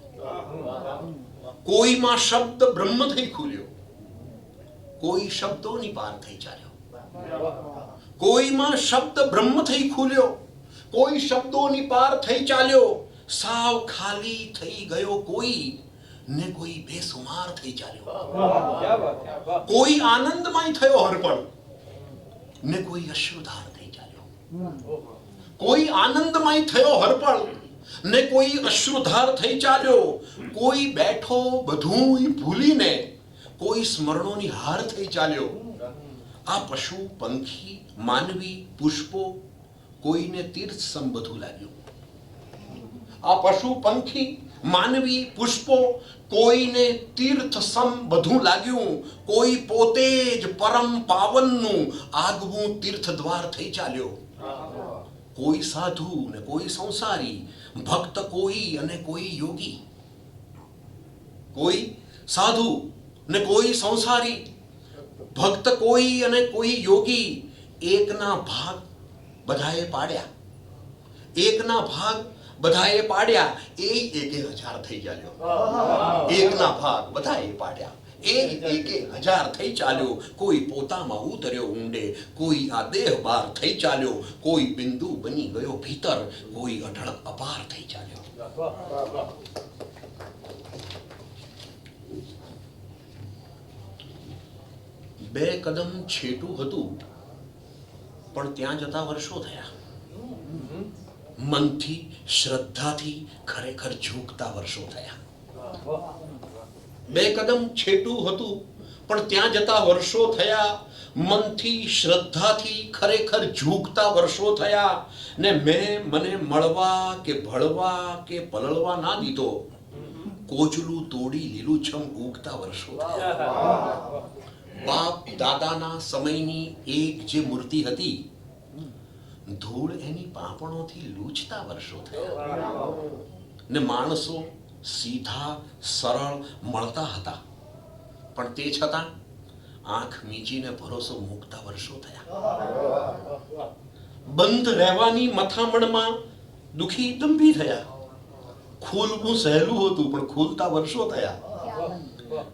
કોઈમાં શબ્દ બ્રહ્મ થઈ ખુલ્યો, કોઈ શબ્દોની પાર થઈ ચાલ્યો. કોઈમાં શબ્દ બ્રહ્મ થઈ ખુલ્યો, કોઈ શબ્દોની પાર થઈ ચાલ્યો. સાવ ખાલી થઈ ગયો કોઈ, ને કોઈ બેસુમાર થઈ ચાલ્યો. કોઈ આનંદમય થયો હરપળ, ને કોઈ અશ્રુધાર થઈ ચાલ્યો. કોઈ આનંદમય થયો હરપળ, ને કોઈ અશ્રુધાર થઈ ચાલ્યો. કોઈ બેઠો બધું ભૂલીને, કોઈ સ્મરણોની હાર થઈ ચાલ્યો. આ પશુ પંખી માનવી પુષ્પો કોઈને તીર્થ સમ બધું લાગ્યું. આ પશુ પંખી માનવી પુષ્પો કોઈને તીર્થ સમ બધું લાગ્યું. કોઈ પોતે જ પરમ પાવનનું આગવું તીર્થ દ્વાર થઈ ચાલ્યો. કોઈ સાધુ ને કોઈ સંસારી, ભક્ત કોઈ અને કોઈ યોગી. કોઈ સાધુ ને કોઈ સંસારી, ભક્ત કોઈ અને કોઈ યોગી. એકના ભાગ બધાએ પાડ્યા, એકના ભાગ બધાએ પાડ્યા. એ 1000 થઈ ચાલ્યો. એકના ભાગ બધાએ પાડ્યા, એ 1000 થઈ ચાલ્યો. કોઈ પોતામાં ઉતર્યો ઊંડે, કોઈ આ દેહ બહાર થઈ ચાલ્યો. કોઈ બિંદુ બની ગયો ભીતર, કોઈ અઢળક અપાર થઈ ચાલ્યો. બે કદમ છેટું હતું પણ ત્યાં જતા વર્ષો થયા. મનથી શ્રદ્ધાથી ખરેખર ઝૂકતા વર્ષો થયા. બે કદમ છેટું હતું પણ ત્યાં જતા વર્ષો થયા. મનથી શ્રદ્ધાથી ખરેખર ઝૂકતા વર્ષો થયા. ને મેં મને મળવા કે ભળવા કે પલળવા ના દીધો. કોચલું તોડી લીલુંછમ ઉગતા વર્ષો થયા. બાપ દાદાના સમયની એક જે મૂર્તિ હતી, ધૂળ એની પાંપણોથી લૂછતા વર્ષો થયા. ને માણસો સીધા સરળ મળતા હતા પણ તે છતાં આંખ મીચીને ભરોસો મૂકતા વર્ષો થયા. બંધ રહેવાની મથામણમાં દુખી દંભી થયા. ખોલવું સહેલું હતું પણ ખોલતા વર્ષો થયા.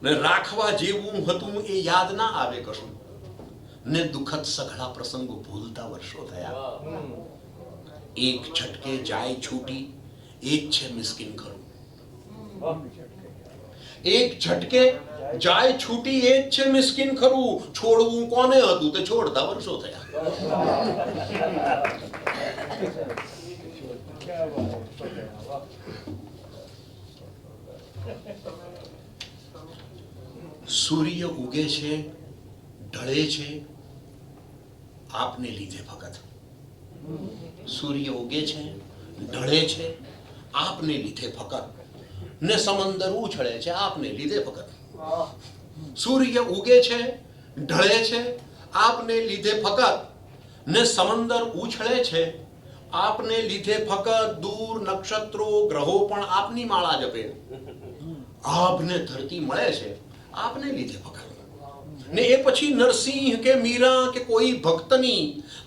ને રાખવા જેવું હતું એ યાદ ના આવે કશું. ને દુઃખદ સઘળા પ્રસંગો ભૂલતા વર્ષો થયા. એક ઝટકે જાય છૂટી એ જ છે મિસ્કીન ખરું. એક ઝટકે જાય છૂટી એ જ છે મિસ્કીન ખરું. છોડવું કોને હતું તે છોડતા વર્ષો થયા. સૂર્ય ઉગે છે, ઢળે છે આપને લીધે ફકત. સૂર્ય ઉગે છે, ઢળે છે આપને લીધે ફકત. ને સમંદર ઉછળે છે આપને લીધે ફકત. સૂર્ય ઉગે છે, ઢળે છે આપને લીધે ફકત. ને સમંદર ઉછળે છે આપને લીધે ફકત. દૂર નક્ષત્રો ગ્રહો પણ આપની માળા જપે. આભને ધરતી મળે છે આપને લીધે ફકત. ને એ પછી નરસિંહ કે મીરા કે કોઈ ભક્તની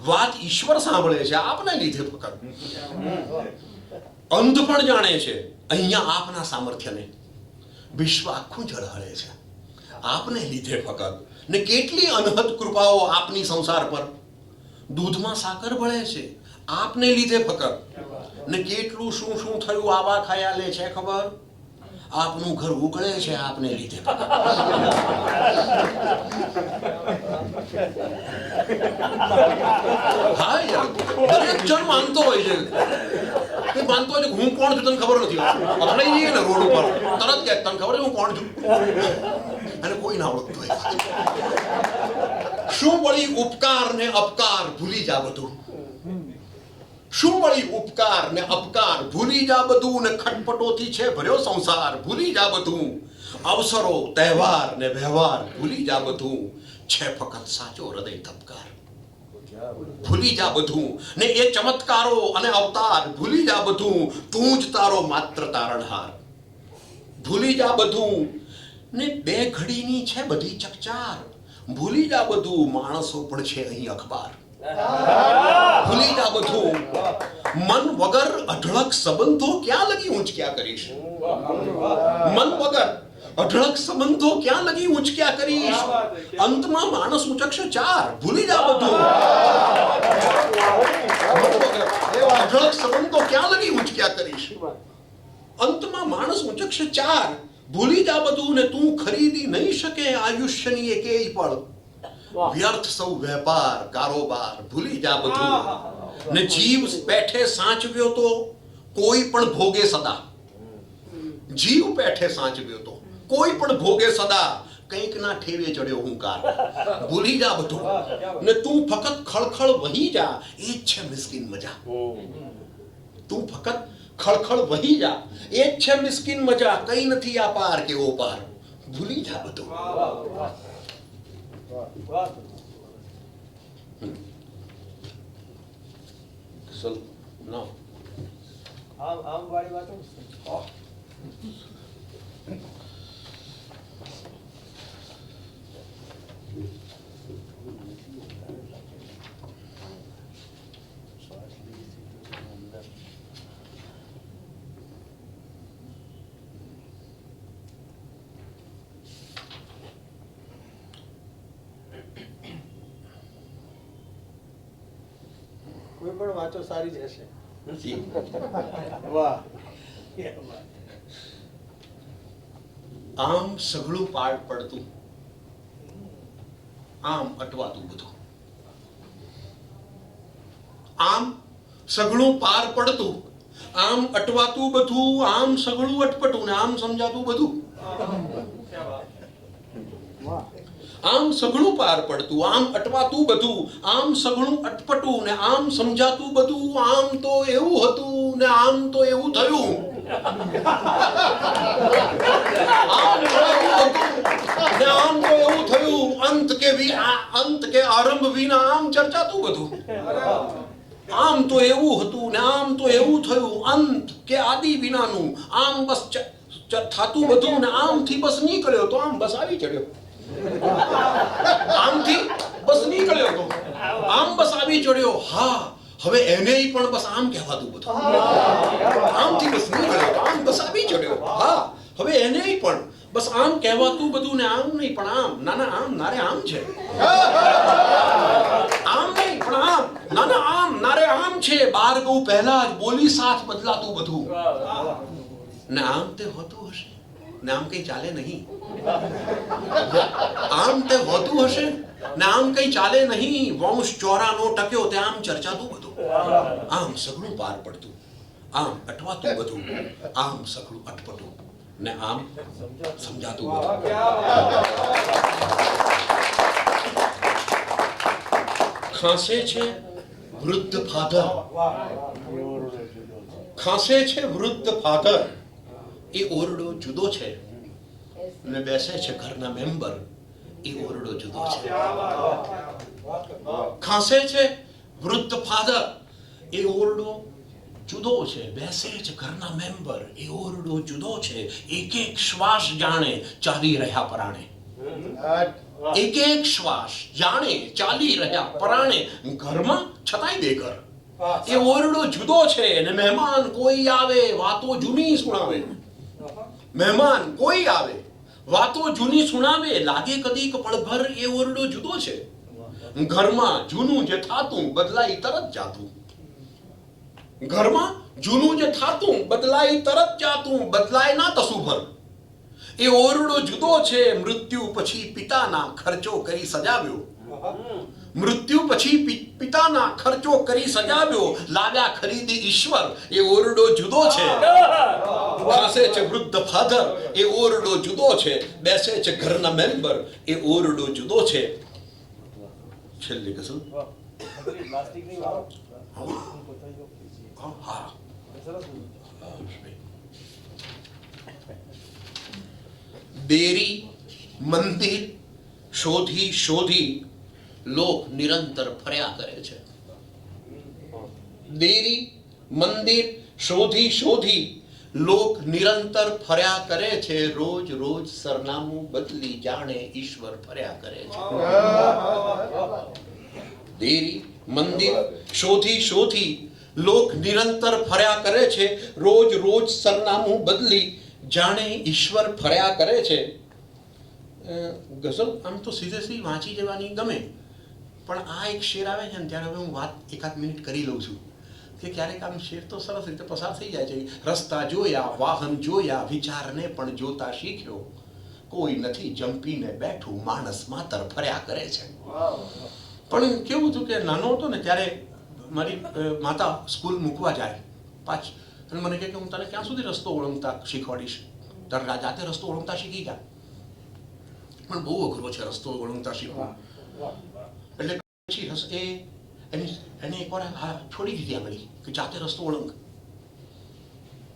વાત ઈશ્વર સાંભળે છે આપને લીધે ફકત. અંધ પણ જાણે છે અહીંયા આપના સામર્થ્યને. વિશ્વ આખું ઝળહળે છે આપને લીધે ફકત. ને કેટલી અનહદ કૃપાઓ આપની સંસાર પર. દૂધમાં સાકર ભળે છે આપને લીધે ફકત. ને કેટલું શું શું થયું આવા ખયાલે છે ખબર. આપનું ઘર ઉકળે છે આપને લીધે ફકત. હું કોણ છું તને ખબર નથી. અથડાઈ જઈએ ને રોડ ઉપર તરત કે તને ખબર છે હું કોણ છું, અને કોઈ ના ઓળખતું હોય. શું વળી ઉપકાર ને અપકાર ભૂલી જા બધું, શું વળી ઉપકાર ને અપકાર ભૂલી જા બધું, ને ખટપટોથી છે ભર્યો સંસાર ભૂલી જા બધું, અવસરો તહેવાર ને વ્યવહાર ભૂલી જા બધું, છે ફક્ત સાચો હૃદય ધબકાર ભૂલી જા બધું, ને એ ચમત્કારો અને અવતાર ભૂલી જા બધું, તું જ તારો માત્ર તારણહાર ભૂલી જા બધું, ને બે ઘડીની છે બધી ચકચાર ભૂલી જા બધું, માણસો પણ છે અહીં અખબાર ભૂલી જા બધું, મન વગર અઢળક સંબંધો ક્યાં લગી ઊંચક્યા કરીશ, મન વગર અઢળક સંબંધો ક્યાં લગી ઊંચક્યા કરીશ, અંતમાં માણસ ઊંચકશે ચાર ભૂલી જા બધું, અઢળક સંબંધો ક્યાં લગી ઊંચક્યા કરીશ, અંતમાં માણસ ઊંચકશે ચાર ભૂલી જા બધું, ને તું ખરીદી નહીં શકે આયુષ્યની એકેય પળ, વ્યર્થ સૌ વેપાર કારોબાર ભૂલી જા બધું, ને જીવ પેઠે સાચવ્યો તો કોઈ પણ ભોગે સદા, જીવ પેઠે સાચવ્યો તો કોઈ પણ ભોગે સદા, કંઈક ના ઠેવે ચડ્યો હુંકાર ભૂલી જા બધું, ને તું ફક્ત ખળખળ વહી જા એ જ છે મિસ્કીન મજા, તું ફક્ત ખળખળ વહી જા એ જ છે મિસ્કીન મજા, કઈ નથી આ પાર કે ઓ પાર ભૂલી જા બધું. આમ વાળી વાતો કોઈ પણ વાંચો સારી જ હશે. વાહ. આમ સઘળું પાડ પડતું, આમ અટવાતું બધું, આમ સઘળું પાર પડતું, આમ અટવાતું બધું, આમ સઘળું અટપટું, ને આમ સમજાતું બધું, આમ સઘળું પાર પડતું, આમ અટવાતું બધું, આમ સઘળું અટપટું, ને આમ સમજાતું બધું, આમ તો એવું હતું ને આમ તો એવું થયું, આમ તો એવું હતું ને આમ તો એવું થયું, અંત કે આરંભ વિના આમ ચર્ચાતું બધું, આમ તો એવું હતું ને આમ તો એવું થયું, અંત કે આદિ વિનાનું આમ બસ થાતું બધું, ને આમથી બસ નીકળ્યો તો આમ બસ આવી ચડ્યો, આમથી બસ નીકળ્યો તો આમ બસ આવી ચડ્યો, હા હવે એને પણ બસ આમ કહેવાતું બધું, આમથી બસ નીકળ્યો તો આમ બસ આવી ચડ્યો, હા હવે એને પણ બસ આમ કહેવાતું બધું, ને આમ નહીં પણ આમ, ના ના આમ નારે આમ છે, આમ નહીં પણ આમ, ના ના આમ નારે આમ છે, બાર ગૌ પહેલા જ બોલી સાથ બદલાતું બધું, ને આમ તે હોતું હશે ને આમ કઈ ચાલે નહીં, આમ તે હોતું હશે ને આમ કઈ ચાલે નહીં, વંશ ચોરાનો ટક્યો તે આમ ચર્ચાતું બધું, આમ સઘળું પાર પડતું, આમ અટવાતું બધું, આમ સઘળું અટપટું, ને આમ સમજાતું બધું. ખાંસે છે વૃદ્ધ ફાધર, ખાંસે છે વૃદ્ધ ફાધર, એ ઓરડો જુદો છે, ને બેસે છે ઘરના મેમ્બર, એ ઓરડો જુદો છે. ખાંસે છે વૃદ્ધ ફાધર, એ ઓરડો જુદો છે, બેસે છે ઘરના મેમ્બર, એ ઓરડો જુદો છે, એક એક શ્વાસ જાણે ચાલી રહ્યા પરાણે, એક એક શ્વાસ જાણે ચાલી રહ્યા પરાણે, ઘરમાં છતાંય બેઘર, એ ઓરડો જુદો છે, ને મહેમાન કોઈ આવે વાતો જૂની સુણાવે, મહેમાન કોઈ આવે વાતો જૂની સુણાવે, લાગે કદીક પળભર એ ઓરડો જુદો છે, ઘરમાં જૂનું જે થાતું બદલાઈ તરત જાતું, ઘરમાં જૂનું જે થાતું બદલાઈ તરત જાતું, બદલાય ના તસુભર, એ ઓરડો જુદો છે, મૃત્યુ પછી પિતાના ખર્ચો કરી સજાવ્યો. મૃત્યુ પછી પિતાના ખર્ચો કરી સજાવ્યો, લાવ્યા ખરીદી ઈશ્વર, એ ઓરડો જુદો છે. ખાસે છે વૃદ્ધ ફાધર, એ ઓરડો જુદો છે. બેસે છે ઘરના મેમ્બર, એ ઓરડો જુદો છે. છેલ્લી ગઝલ. હા. દેરી મંદિર શોધી શોધી લોક નિરંતર ફર્યા કરે છે. દેરી મંદિર શોધી શોધી લોક નિરંતર ફર્યા કરે છે. રોજ રોજ સરનામું બદલી જાણે ઈશ્વર ફર્યા કરે છે. દેરી મંદિર શોધી શોધી લોક નિરંતર ફર્યા કરે છે. રોજ રોજ સરનામું બદલી જાણે ઈશ્વર ફર્યા કરે છે. ગઝલ આમ તો સીધે સીધી વાંચી જવાની ગમે, પણ આ એક શેર આવે છે ને ત્યારે હવે હું વાત એકાદ મિનિટ કરી લઉં છું કે ક્યારેક આમ શેર તો સરસ રીતે પસાર થઈ જાય છે. રસ્તા જોયા, વાહન જોયા, વિચારને પણ જોતા શીખ્યો, કોઈ નથી જંપીને બેઠું, માણસ માતર ફર્યા કરે છે. પણ કેવું હતું કે નાનો હતો ને ત્યારે મારી માતા સ્કૂલ મૂકવા જાય પાછ અને મને કહે કે હું તને ક્યાં સુધી રસ્તો ઓળંગતા શીખવાડીશ, તારે જાતે રસ્તો ઓળંગતા શીખી જા. પણ બહુ અઘરો છે રસ્તો ઓળંગતા શીખવો. એટલે પછી એને એકવાર છોડી દીધી આગળ કે જાતે રસ્તો ઓળંગ.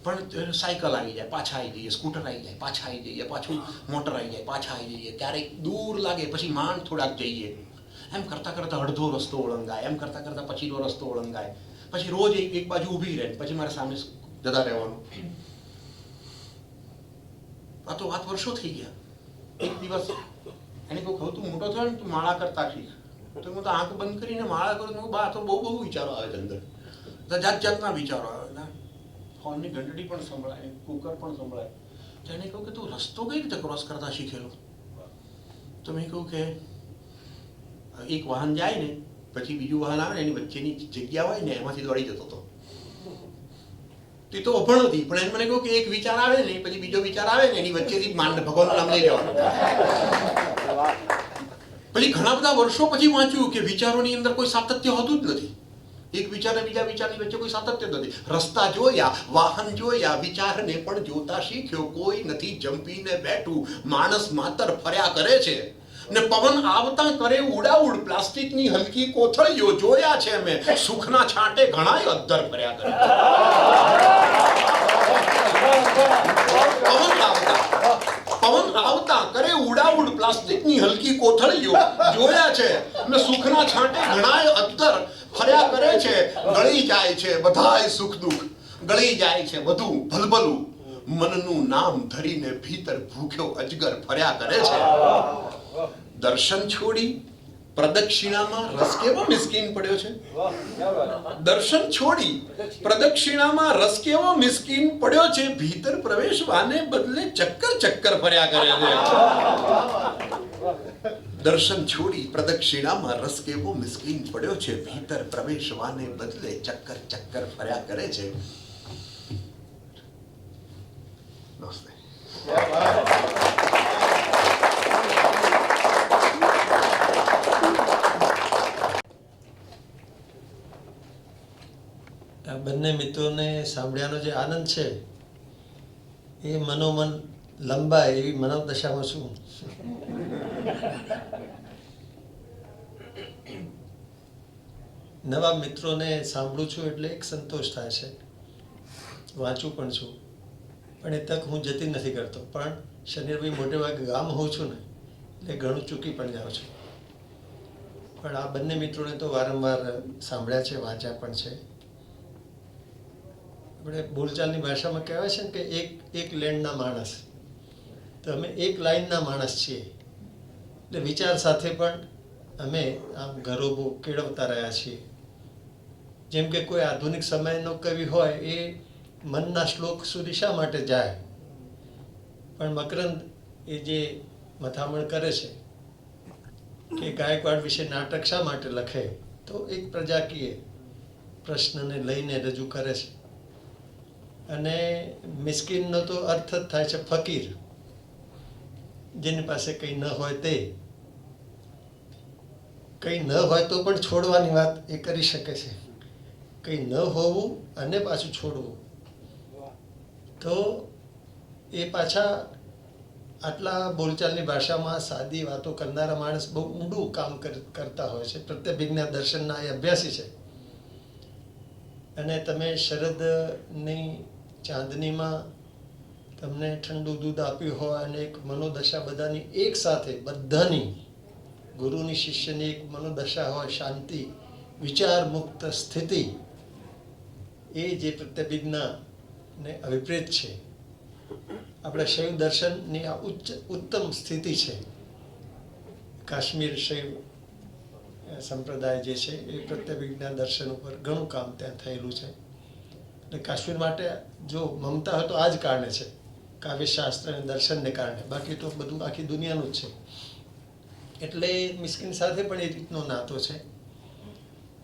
પણ સાયકલ આવી જાય, પાછા આવી જઈએ, સ્કૂટર આવી જાય, પાછા આવી જઈએ, પાછું મોટર આવી જાય, પાછા આવી જઈએ, ક્યારેક દૂર લાગે પછી માંડ થોડાક જઈએ. એમ કરતા કરતા અડધો રસ્તો ઓળંગાય, એમ કરતા કરતા પછીનો રસ્તો ઓળંગાય. પછી રોજ એક બાજુ ઊભી રહે, પછી મારે સામે જતા રહેવાનું. આ તો વાત વર્ષો થઈ ગયા. એક દિવસ એને કહું તું મોટો થયો ને તું માળા કરતા શીખ. તો હું તો આંખ બંધ કરીને માળા કરું. બા તો બહુ બહુ વિચારો આવે છે અંદર, જાત જાતના વિચારો આવે. ફોનની ઘંટડી પણ સંભળાય, કુકર પણ સંભળાય. તો એને કહું કે તું રસ્તો કઈ રીતે ક્રોસ કરતા શીખેલો? તો મેં કહું કે એક વાહન જાય ને પછી બીજું વાહન આવે ને એની વચ્ચેની જગ્યા હોય ને એમાંથી દોડી જતો હતો. તે તો અભણ હતી, પણ એને મને કહ્યું કે એક વિચાર આવે ને પછી બીજો વિચાર આવે ને એની વચ્ચેથી માંડ ભગવાનનું નામ લઈ લેવાનું. પછી ઘણા બધા વર્ષો પછી વાંચ્યું કે વિચારોની અંદર કોઈ સાતત્ય હોતું જ નથી. એક વિચાર અને બીજા વિચારની વચ્ચે કોઈ સાતત્ય નથી. રસ્તા જોયા, વાહન જોયા, વિચારને પણ જોતા શીખ્યો, કોઈ નથી જંપીને બેઠું, માણસ માતર ફર્યા કરે છે. ને પવન આવતા કરે ઉડાઉડ, પ્લાસ્ટિકની હલકી કોથળીઓ જોયા છે મેં, સુખના છાંટે ઘણાય અદ્ધર ફર્યા કરે. પવન આવતા કરે ઉડાઉડ, પ્લાસ્ટિકની હલકી કોથળીઓ જોયા છે ને સુખના છાંટે ઘણાય અદ્ધર ફર્યા કરે છે. ગળી જાય છે બધાય સુખ દુઃખ, ગળી જાય છે બધું ભલભલું, મનનું નામ ધરીને ભીતર ભૂખ્યો અજગર ફર્યા કરે છે. દર્શન છોડી પ્રદક્ષિણામાં રસ કેવો મિસ્કીન પડ્યો છે. દર્શન છોડી પ્રદક્ષિણામાં રસ કેવો મિસ્કીન પડ્યો છે. ભીતર પ્રવેશવાને બદલે ચક્કર ચક્કર ફર્યા કરે છે. દર્શન છોડી પ્રદક્ષિણામાં રસ કેવો મિસ્કીન પડ્યો છે. ભીતર પ્રવેશવાને બદલે ચક્કર ચક્કર ફર્યા કરે છે. નમસ્તે. આ બંને મિત્રોને સાંભળ્યાનો જે આનંદ છે એ મનોમન લંબાય એવી મનોદશામાં છું. નવા મિત્રોને સાંભળું છું એટલે એક સંતોષ થાય છે. વાંચું પણ છું, પણ એ તક હું જતી નથી કરતો. પણ શનિ રવિ મોટે ભાગે ગામ હોઉં છું ને એટલે ઘણું ચૂકી પણ જાઉં છું. પણ આ બંને મિત્રોને તો વારંવાર સાંભળ્યા છે, વાંચ્યા પણ છે. આપણે બોલચાલની ભાષામાં કહેવાય છે ને કે એક લેન્ડના માણસ, તો અમે એક લાઈનના માણસ છીએ. એટલે વિચાર સાથે પણ અમે આમ ઘરોબો કેળવતા રહ્યા છીએ. જેમ કે કોઈ આધુનિક સમયનો કવિ હોય એ મનના શ્લોક સુધી શા માટે જાય, પણ મકરંદ એ જે મથામણ કરે છે કે ગાયકવાડ વિશે નાટક શા માટે લખે, તો એક પ્રજાકીય પ્રશ્નને લઈને રજૂ કરે છે. અને મિસ્કીનનો તો અર્થ જ થાય છે ફકીર. જેની પાસે કંઈ ન હોય તે કંઈ ન હોય તો પણ છોડવાની વાત એ કરી શકે છે. કંઈ ન હોવું અને પાછું છોડવું, તો એ પાછા આટલા બોલચાલની ભાષામાં સાદી વાતો કરનારા માણસ બહુ ઊંડું કામ કરતા હોય છે. પ્રત્યભિજ્ઞા દર્શનના એ અભ્યાસી છે. અને તમે શરદની ચાંદનીમાં તમને ઠંડુ દૂધ આપ્યું હોય અને એક મનોદશા બધાની એક સાથે, બધાની ગુરુની શિષ્યની એક મનોદશા હોય, શાંતિ, વિચાર મુક્ત સ્થિતિ, એ જે પ્રત્યભિજ્ઞાને અવિપરીત છે. આપણા શૈવ દર્શનની આ ઉત્તમ સ્થિતિ છે. કાશ્મીર શૈવ સંપ્રદાય જે છે એ પ્રત્યભિજ્ઞા દર્શન ઉપર ઘણું કામ ત્યાં થયેલું છે. એટલે કાશ્મીર માટે જો મમતા હોય તો આ જ કારણે છે, કાવ્યશાસ્ત્ર અને દર્શનને કારણે. બાકી તો બધું આખી દુનિયાનું જ છે. એટલે મિસ્કિન સાથે પણ એ રીતનો નાતો છે.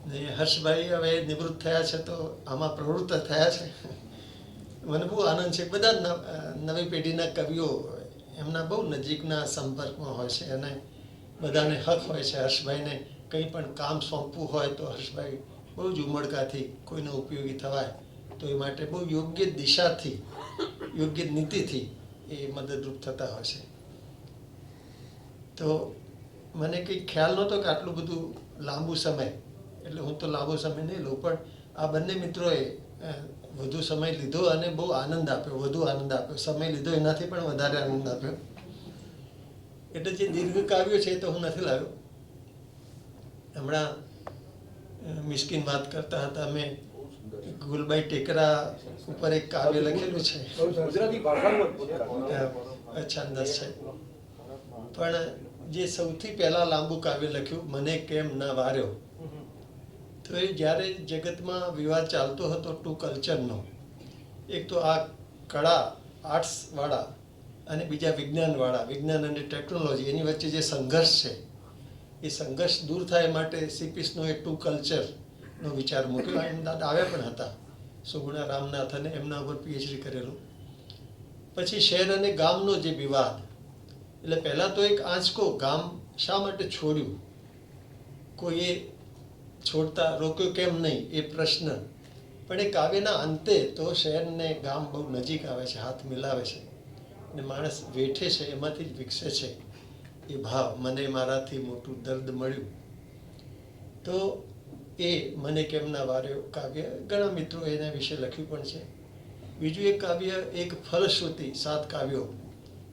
ને હર્ષભાઈ હવે નિવૃત્ત થયા છે તો આમાં પ્રવૃત્ત થયા છે. મને બહુ આનંદ છે. બધા નવી પેઢીના કવિઓ એમના બહુ નજીકના સંપર્કમાં હોય છે અને બધાને હક હોય છે. હર્ષભાઈને કંઈ પણ કામ સોંપવું હોય તો હર્ષભાઈ બહુ જ ઉમળકાથી કોઈને ઉપયોગી થવાય તો એ માટે બહુ યોગ્ય દિશાથી, યોગ્ય નીતિથી એ મદદરૂપ થતા હોય છે. તો મને કંઈ ખ્યાલ નહોતો કે આટલું બધું લાંબુ સમય, એટલે હું તો લાંબો સમય નહીં લઉં, પણ આ બંને મિત્રોએ વધુ સમય લીધો અને બહુ આનંદ આપ્યો, વધુ આનંદ આપ્યો. સમય લીધો એનાથી પણ વધારે આનંદ આપ્યો. એટલે જે દીર્ઘ કાવ્યો છે એ તો હું નથી લાવ્યો. હમણાં મિસ્કિન વાત કરતા હતા, અમે ગુલબાઈ ટેકરા ઉપર એક કાવ્ય લખેલું છે, છંદસ છે. પણ જે સૌથી પહેલા લાંબુ કાવ્ય લખ્યું, મને કેમ ના વાર્યો, તો એ જ્યારે જગતમાં વિવાદ ચાલતો હતો ટુ કલ્ચરનો, એક તો આ કળા આર્ટ્સવાળા અને બીજા વિજ્ઞાનવાળા, વિજ્ઞાન અને ટેકનોલોજી, એની વચ્ચે જે સંઘર્ષ છે એ સંઘર્ષ દૂર થાય માટે સીપીસનો એ ટુ કલ્ચરનો વિચાર મૂક્યો. એમના આવ્યા પણ હતા સુગુણા રામનાથ, અને એમના ઉપર પીએચડી કરેલું. પછી શહેર અને ગામનો જે વિવાદ, એટલે પહેલાં તો એક આંચકો, ગામ શા માટે છોડ્યું, કોઈએ છોડતા રોક્યો કેમ નહીં એ પ્રશ્ન. પણ એ કાવ્યના અંતે તો શહેરને ગામ બહુ નજીક આવે છે, હાથ મિલાવે છે અને માણસ વેઠે છે, એમાંથી જ વિકસે છે એ ભાવ. મને મારાથી મોટું દર્દ મળ્યું, તો એ મને કેમના વાર્યો કાવ્ય ઘણા મિત્રો એના વિશે લખ્યું પણ છે. બીજું એક કાવ્ય, એક ફલશ્રુતિ, 7 કાવ્યો,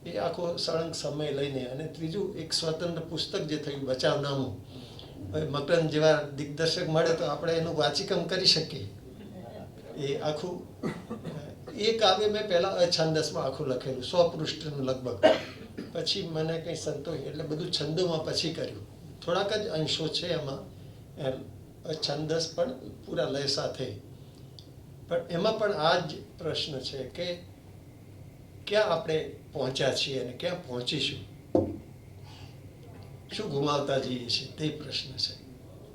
એ આખો સળંગ સમય લઈને. અને ત્રીજું એક સ્વતંત્ર પુસ્તક જે થયું, બચાવનામું. હવે મકરંદ જેવા દિગ્દર્શક મળે તો આપણે એનું વાંચીકમ કરી શકીએ. એ આખું એ કાવ્ય મેં પહેલાં અછંદસમાં આખું લખેલું, 100 પૃષ્ઠનું લગભગ. પછી મને કંઈ સંતોષ, એટલે બધું છંદોમાં પછી કર્યું. થોડાક જ અંશો છે એમાં છંદસ, પણ પૂરા લય સાથે. પણ એમાં પણ આ જ પ્રશ્ન છે કે ક્યાં આપણે પહોંચ્યા છીએ અને ક્યાં પહોંચીશું, શું ગુમાવતા જઈએ છીએ, તે પ્રશ્ન છે.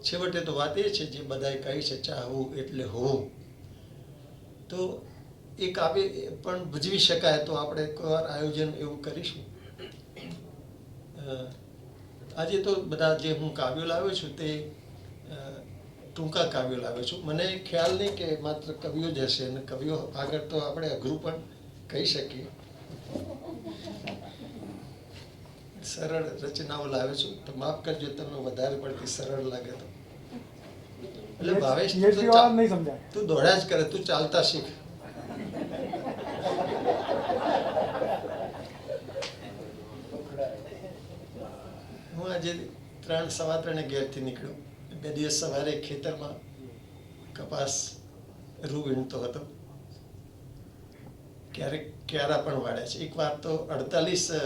છેવટે તો વાત એ છે જે બધાએ કહી છે, ચાહવું એટલે હોવું. તો એ કાવ્ય પણ ભજવી શકાય તો આપણે કોઈ વાર આયોજન એવું કરીશું. આજે તો બધા જે હું કાવ્યો લાવ્યો છું તે ટૂંકા કાવ્યો લાવ્યો છું. મને ખ્યાલ નહીં કે માત્ર કવિઓ જ હશે, અને કવિઓ આગળ તો આપણે અઘરું પણ કહી શકીએ. સરળ રચનાઓ લાવ્યો છું, તો માફ કરજો તમને વધારે પડતી સરળ લાગે તો. એટલે ભાવેશ, PhD વાળા નહીં સમજાય. તું દોડ્યા જ કરે, તું ચાલતા શીખ. હું આજે 3:15 ઘેરથી નીકળ્યો. 2 દિવસ સવારે ખેતરમાં કપાસ રૂ વીણતો હતો. ક્યારેક ક્યારા પણ વાળ્યા છે. એક વાર તો 48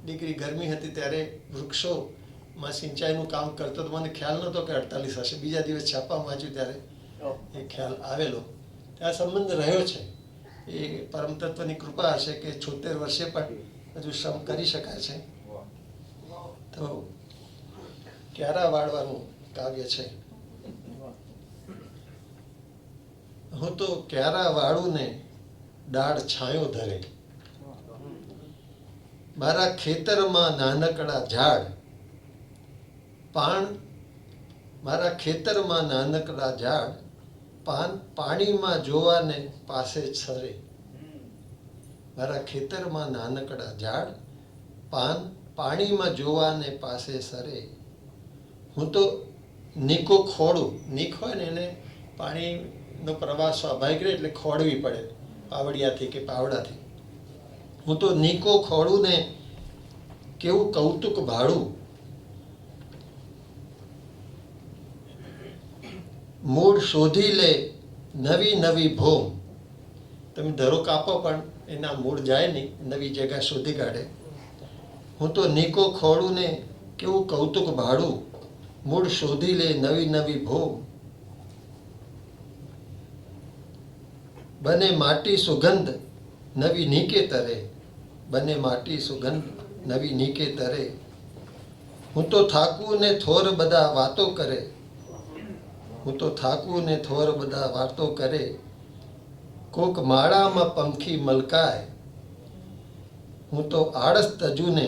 ડિગ્રી ગરમી હતી ત્યારે વૃક્ષોમાં સિંચાઈનું કામ કરતો તો મને ખ્યાલ નહોતો કે 48 હશે. બીજા દિવસ છાપામાં વાંચ્યું ત્યારે એ ખ્યાલ આવેલો. આ સંબંધ રહ્યો છે. એ પરમ તત્વની કૃપા હશે કે 76 વર્ષે પણ હજુ શ્રમ કરી શકાય છે. તો ક્યારા વાળવાનું કાવ્ય છે. હું તો ક્યારા વાળું ને ડાળ છાંયો ધરે, મારા ખેતરમાં નાનકડા ઝાડ પાન મારા ખેતરમાં નાનકડા ઝાડ પાન પાણીમાં જોવાને પાસે સરે. મારા ખેતરમાં નાનકડા ઝાડ પાન પાણીમાં જોવાને પાસે સરે. હું તો નીકો ખોડું, નીક હોય ને એને પાણીનો પ્રવાહ સ્વાભાવિક રહે એટલે ખોડવી પડે પાવડિયાથી કે પાવડાથી. હું તો નીકો ખોડું ને કેવું કૌતુક ભાડું. મૂળ શોધી લે નવી નવી ભોમ. તમે ધરો કાપો પણ એના મૂળ જાય નહીં, નવી જગ્યા શોધી કાઢે. હું તો નીકો ખોડું ને કેવું કૌતુક ભાડું. મૂળ શોધી લે નવી નવી ભોમ. બને માટી સુગંધ નવી નીકે તરે. બને માટી સુગંધ નવી નીકે તરે. હું તો થાકું ને થોર બધા વાતો કરે. હું તો થાકું ને થોર બધા વાતો કરે. કોક માળામાં પંખી મલકાય. હું તો આળસ તજુને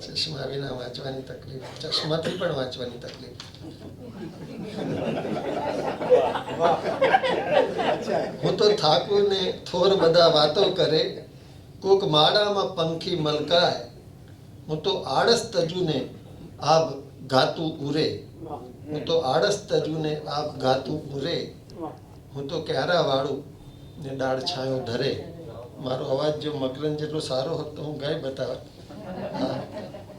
ચશ્મા વિના વાંચવાની તકલીફ, ચશ્માથી પણ વાંચવાની તકલીફ. હું તો થાકું ને થોર બધા વાતો કરે. કોક માળામાં પંખી મલકાય. હું તો આળસ તજુને આબ ગાતું ઉરે. હું તો આળસ તજુને આબ ગાતું ઉરે. હું તો ક્યારા વાળું ને દાળ છાંયો ધરે. મારો અવાજ જો મકરંદ જેટલો સારો હોત તો હું ગાઈ બતાવત.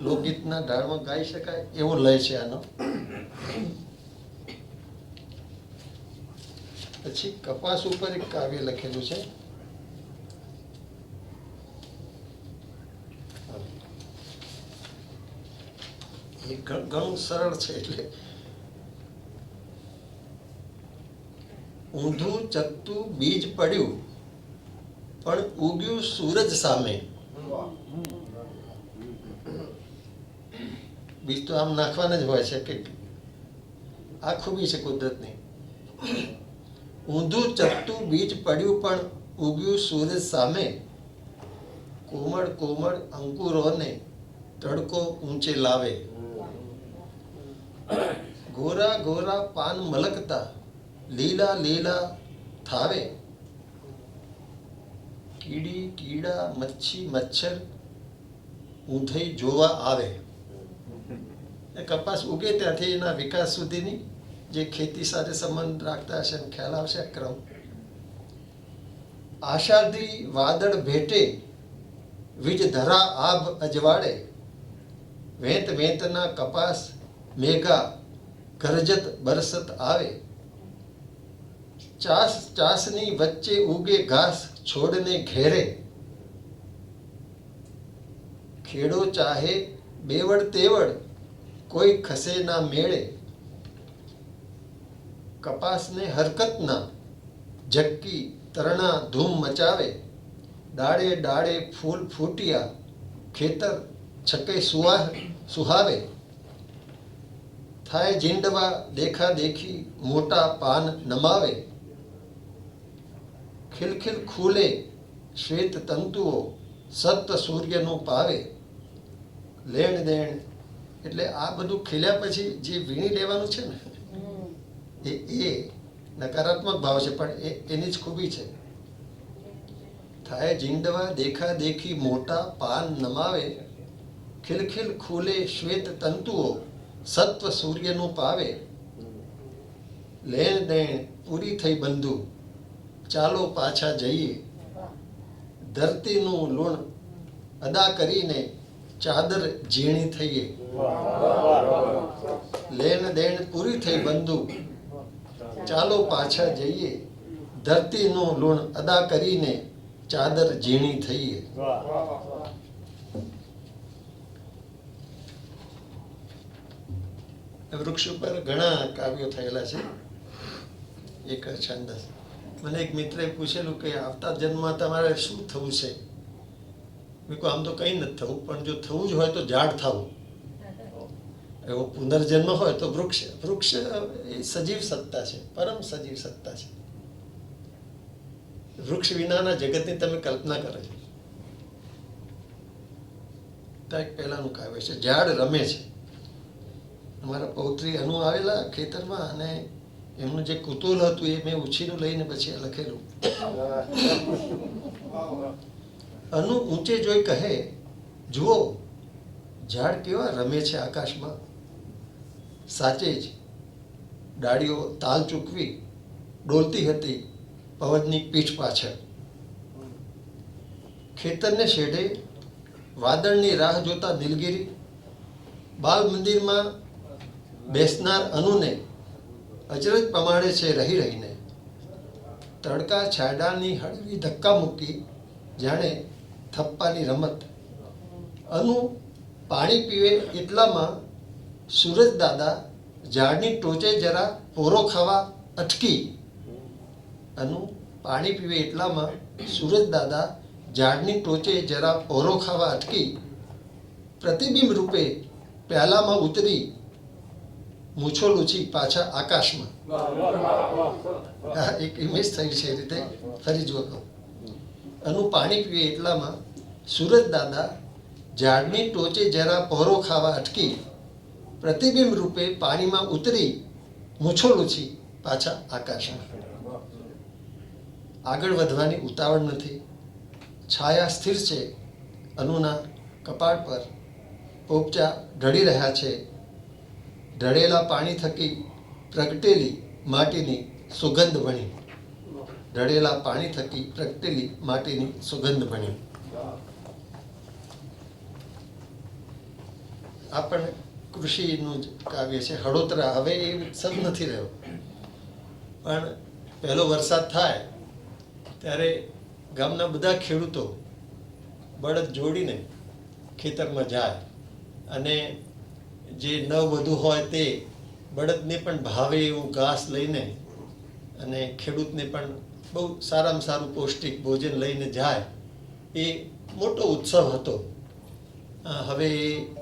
લોકગીતના ઢાળમાં ગાઈ શકાય એવો લય છે આનો. પછી કપાસ ઉપર એક કાવ્ય લખેલું છે. એ ઘણું સરળ છે. એટલે ઊંધું ચકતું બીજ પડ્યું પણ ઉગ્યું સૂરજ સામે. બીજ તો આમ નાખવાના જ હોય છે કે આ ખૂબી છે કુદરતની. ઊંધું ચકતું બીજ પડ્યું પણ ઉગ્યું સૂરજ સામે. કોમળ કોમળ અંકુરોને તડકો ઊંચે લાવે. ગોરા ગોરા પાન મલકતા લીલા લીલા થાવે. કીડી કીડા મચ્છી મચ્છર ઊંધઈ જોવા આવે. એ કપાસ ઉગે ત્યાંથી એના વિકાસ સુધીની જે ખેતી સાથે સંબંધ રાખતા હશે એમ ખ્યાલ આવશે ક્રમ. આષાઢી વાદળ ભેટે વીજ ધરા આભ અજવાળે. વેંત વેંતના કપાસ મેઘા ગરજત બરસત આવે. ચાસ ચાસની વચ્ચે ઉગે ઘાસ છોડને ઘેરે. ખેડો ચાહે બેવડ તેવડ કોઈ ખસે ના મેળે. કપાસને હરકતના જક્કી તરણા ધૂમ મચાવે. ડાળે ડાળે ફૂલ ફૂટ્યા ખેતર છકે સુહાવે. થાય જીંડવા દેખા દેખી મોટા પાન નમાવે. ખિલખિલ ખુલે શ્વેત તંતુઓ સત સૂર્યનું પાવે. લેણ દેણ એટલે આ બધું ખીલ્યા પછી જે વીણી લેવાનું છે ને એ નકારાત્મક ભાવ છે, પણ એની જ ખૂબી છે. થાય જીંડવા દેખા દેખી મોટા પાન નમાવે. ખિલખિલ ખુલે શ્વેત તંતુઓ સત્વ સૂર્યનું પાવે. લેણ દેણ પૂરી થઈ બંધુ ચાલો પાછા જઈએ. ધરતીનું લૂણ અદા કરીને ચાદર ઝીણી થઈએ. લેણ દેણ પૂરી થઈ બંધુ ચાલો પાછા જઈએ. ધરતીનું લૂણ અદા કરીને ચાદર ઝીણી થઈએ. વૃક્ષ ઉપર ઘણા કાવ્યો થયેલા છે. એક છંદ મને એક મિત્રે પૂછેલું કે આવતા જન્મમાં તમારે શું થવું છે? મેં કહ્યું આમ તો કંઈ નથી થવું, પણ જો થવું જ હોય તો ઝાડ થવું. એવો પુનર્જન્મ હોય તો વૃક્ષ. વૃક્ષ એ સજીવ સત્તા છે, પરમ સજીવ સત્તા છે. વૃક્ષ વિનાના જગતની તમે કલ્પના કરો છો. તો એક પહેલાનું કાવ્ય છે, ઝાડ રમે છે. અમારા પૌત્રી અનુ આવેલા ખેતરમાં અને એમનું જે કુતૂહલ હતું એ મેં ઉછીનું લઈને પછી લખેલું. અનુ ઊંચે જોઈ કહે, જુઓ ઝાડ કેવા રમે છે આકાશમાં. સાચે જ ડાળીઓ તાલ ચૂકવી ડોલતી હતી પવનની પીઠ પાછળ. ખેતરને શેઢે વાદળની રાહ જોતા નીલગિરી બાલ મંદિરમાં બેસનાર અનુને અચરજ પ્રમાણે છે રહી રહીને. તડકા છાયડાની હળવી ધક્કા મૂકી જાણે થપ્પાની રમત. અનુ પાણી પીવે એટલામાં સૂરજ દાદા ઝાડની ટોચે જરા પોરો ખાવા અટકી. અનુ પાણી પીવે એટલામાં સૂરજ દાદા ઝાડની ટોચે જરા પોરો ખાવા અટકી. પ્રતિબિંબ રૂપે પ્યાલામાં ઉતરી મૂછો લૂછી પાછા આકાશમાં. એક ઇમેજ થઈ છે એ રીતે ફરી જો કહું. અનુ પાણી પીવે એટલામાં સૂરજ દાદા ઝાડની ટોચે જરા પહોરો ખાવા અટકી. પ્રતિબિંબ રૂપે પાણીમાં ઉતરી મૂછો લૂછી પાછા આકાશમાં. આગળ વધવાની ઉતાવળ નથી. છાયા સ્થિર છે અનુના કપાળ પર. પોપચા ઢળી રહ્યા છે. ઢળેલા પાણી થકી પ્રગટેલી માટીની સુગંધ ભણી. ઢળેલા પાણી થકી પ્રગટેલી માટીની સુગંધ ભણી. આ પણ કૃષિનું જ કાવ્ય છે. હળોતરા હવે એ ઉત્સવ નથી રહ્યો, પણ પહેલો વરસાદ થાય ત્યારે ગામના બધા ખેડૂતો બળદ જોડીને ખેતરમાં જાય અને જે નવવધુ હોય તે બળદને પણ ભાવે એવું ઘાસ લઈને અને ખેડૂતને પણ બહુ સારામાં સારું પૌષ્ટિક ભોજન લઈને જાય. એ મોટો ઉત્સવ હતો. હવે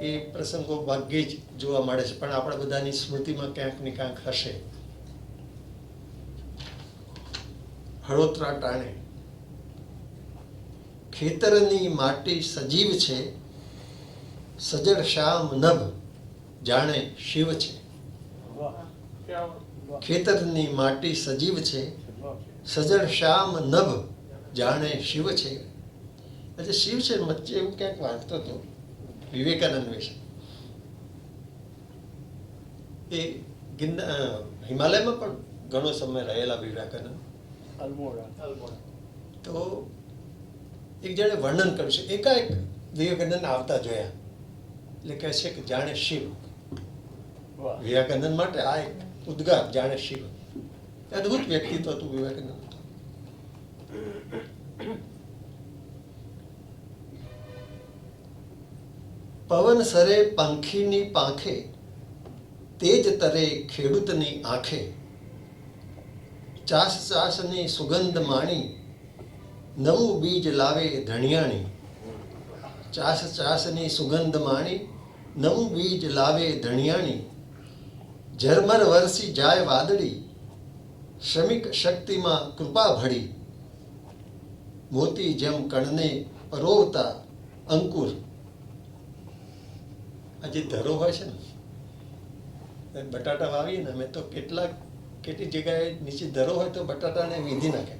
એ પ્રસંગો ભાગ્યે જ જોવા મળે છે, પણ આપણા બધાની સ્મૃતિમાં ક્યાંક ને ક્યાંક હશે. હળોતરા ટાણે ખેતરની માટી સજીવ છે. સજળ શ્યામ નભ જાણે શિવ છે. ખેતરની માટી સજીવ છે. સજળ શ્યામ નભ જાણે શિવ છે. એટલે શિવ છે વચ્ચે એવું ક્યાંક વાંચતો હતો વિવેકાનંદ વિશે. એ હિમાલયમાં પણ ઘણો સમય રહેલા વિવેકાનંદ. તો એક જણે વર્ણન કર્યું છે. એકાએક વિવેકાનંદ આવતા જોયા એટલે કહે છે કે જાણે શિવ. વિવેકાનંદ માટે આ એક ઉદ્ગાર, જાણે શિવ. અદભુત વ્યક્તિત્વ હતું વિવેકાનંદ. પવન સરે પંખીની પાંખે, તેજ તરે ખેડૂતની આંખે. ચાસ ચાસની સુગંધ માણી, નવું બીજ લાવે ધણિયાણી. ચાસ ચાસની સુગંધ માણી, નવું બીજ લાવે ધણિયાણી. ઝરમર વરસી જાય વાદળી, શ્રમિક શક્તિમાં કૃપા ભળી. મોતી જેમ કણને પરોવતા અંકુર. આ જે ધરો હોય છે ને, બટાટા વાવીએ ને અમે તો કેટલી જગ્યાએ નીચે ધરો હોય તો બટાટાને વીંધી નાખે.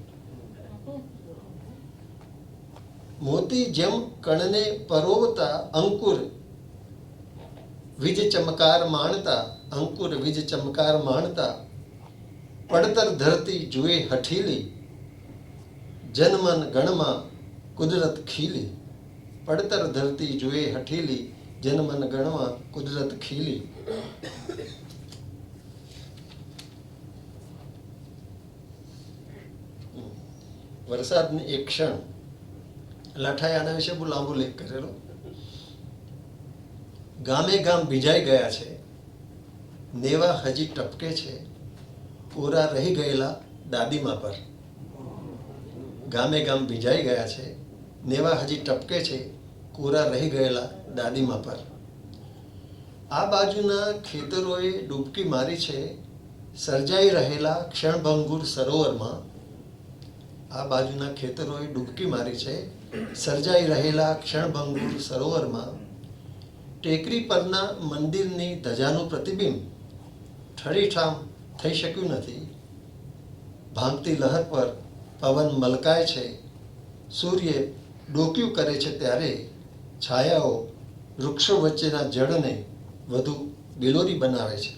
મોતી જેમ કણને પરોવતા અંકુર, વીજ ચમકાર માણતા. અંકુર વીજ ચમકાર માણતા. પડતર ધરતી જુએ હઠીલી, જનમન ગણમાં કુદરત ખીલી. પડતર ધરતી જુએ હઠીલી, જનમન ગણમાં કુદરત ખીલી. વરસાદની એક ક્ષણ. લાઠાએ આના વિશે બહુ લાંબો લેખ કરેલો. ગામે ગામ ભીંજાઈ ગયા છે, નેવા હજી ટપકે છે, કોરા રહી ગયેલા દાદીમા પર. ગામે ગામ ભીંજાઈ ગયા છે, નેવા હજી ટપકે છે, કોરા રહી ગયેલા દાદીમા પર. આ બાજુના ખેતરોએ ડૂબકી મારી છે સર્જાઈ રહેલા ક્ષણભંગુર સરોવરમાં. આ બાજુના ખેતરોએ ડૂબકી મારી છે. સર્જાઈ રહેલા ક્ષણભંગુર સરોવરમાં ટેકરી પરના મંદિરની ધજાનું પ્રતિબિંબ ઠરીઠામ થઈ શક્યું નથી. ભાંગતી લહર પર પવન મલકાય છે. સૂર્ય ડોક્યું કરે છે ત્યારે છાયાઓ વૃક્ષો વચ્ચેના જળને વધુ બિલોરી બનાવે છે.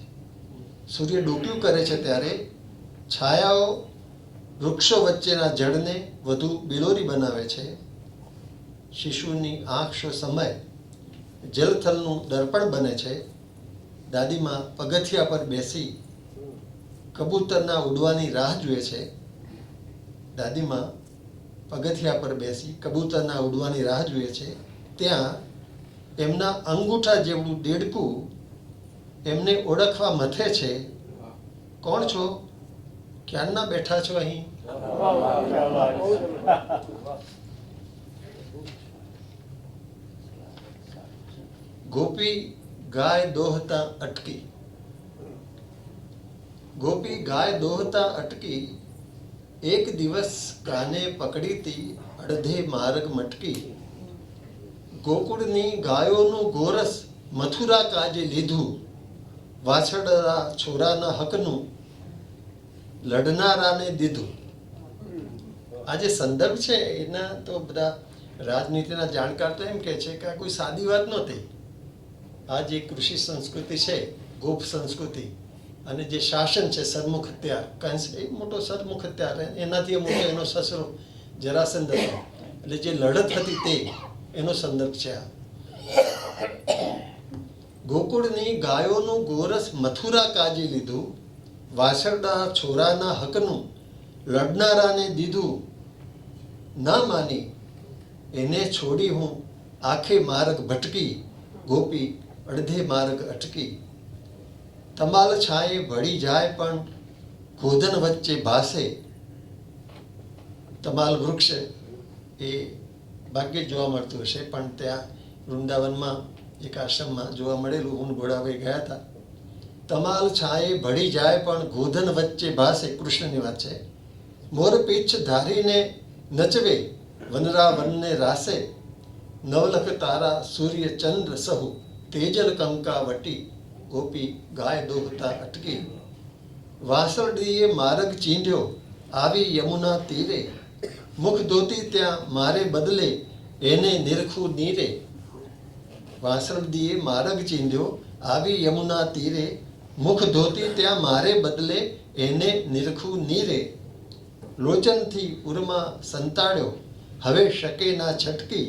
સૂર્ય ડોક્યું કરે છે ત્યારે છાયાઓ વૃક્ષો વચ્ચેના જળને વધુ બિલોરી બનાવે છે. શિશુની આંખ સમય જલથલનું દર્પણ બને છે. દાદીમાં પગથિયા પર બેસી કબૂતરના ઉડવાની રાહ જુએ છે. દાદીમાં પગથિયા પર બેસી કબૂતરના ઉડવાની રાહ જુએ છે. ત્યાં એમના અંગૂઠા જેવડું દેડકું એમને ઓળખવા મથે છે. કોણ છો? ક્યારના બેઠા છો અહીં? ગોપી ગાય દોહતા અટકી. ગોપી ગાય દોહતા અટકી. એક દિવસ કાને પકડીતી અડધે માર્ગ મટકી. ગોકુળની ગાયોનું ગોરસ મથુરા કાજે લીધું. વાછરડા છોરાના હકનું લડનારાને દીધું. આ જે સંદર્ભ છે એના તો બધા રાજનીતિના જાણકાર તો એમ કહે છે કે આ કોઈ સાદી વાત નહોતી. આ જે કૃષિ સંસ્કૃતિ છે, ગોપ સંસ્કૃતિ, અને જે શાસન છે સરમુખ હત્યા, કંસ એ મોટો સરમુખ હત્યા, એનાથી મોટો એનો સસરો જરાસંધ હતો. એટલે જે લડત હતી તે એનો સંદર્ભ છે આ. ગોકુળની ગાયોનું ગોરસ મથુરા કાજી લીધું. વાછરડા છોરાના હકનું લડનારાને દીધું. ના માની એને છોડી હું આખે માર્ગ ભટકી. ગોપી અડધે માર્ગ અટકી. તમાલ છાંયે ભળી જાય પણ ગોધન વચ્ચે ભાસે. તમાલ વૃક્ષ એ ભાગ્યે જોવા મળતું હશે, પણ ત્યાં વૃંદાવનમાં એક આશ્રમમાં જોવા મળેલું. હું ઘોડાભાઈ ગયા હતા. તમાલ છાંયે ભળી જાય પણ ગોધન વચ્ચે ભાસે. કૃષ્ણની વાત છે. મોર પીછ ધારીને નચવે વનરા વનને રાસે. નવલખ તારા સૂર્ય ચંદ્ર સહુ તેજલ કંકાવટી. ગોપી ગાય દોહતા અટકી. વાસરડીએ માર્ગ ચીંધ્યો આવી યમુના તીરે. મુખ ધોતી ત્યાં મારે બદલે એને નિરખું નીરે. વાસરડીએ માર્ગ ચીંધ્યો આવી યમુના તીરે. મુખ ધોતી ત્યાં મારે બદલે એને નિરખું નીરે. લોચનથી ઉર્મા સંતાડ્યો હવે શકે ના છટકી.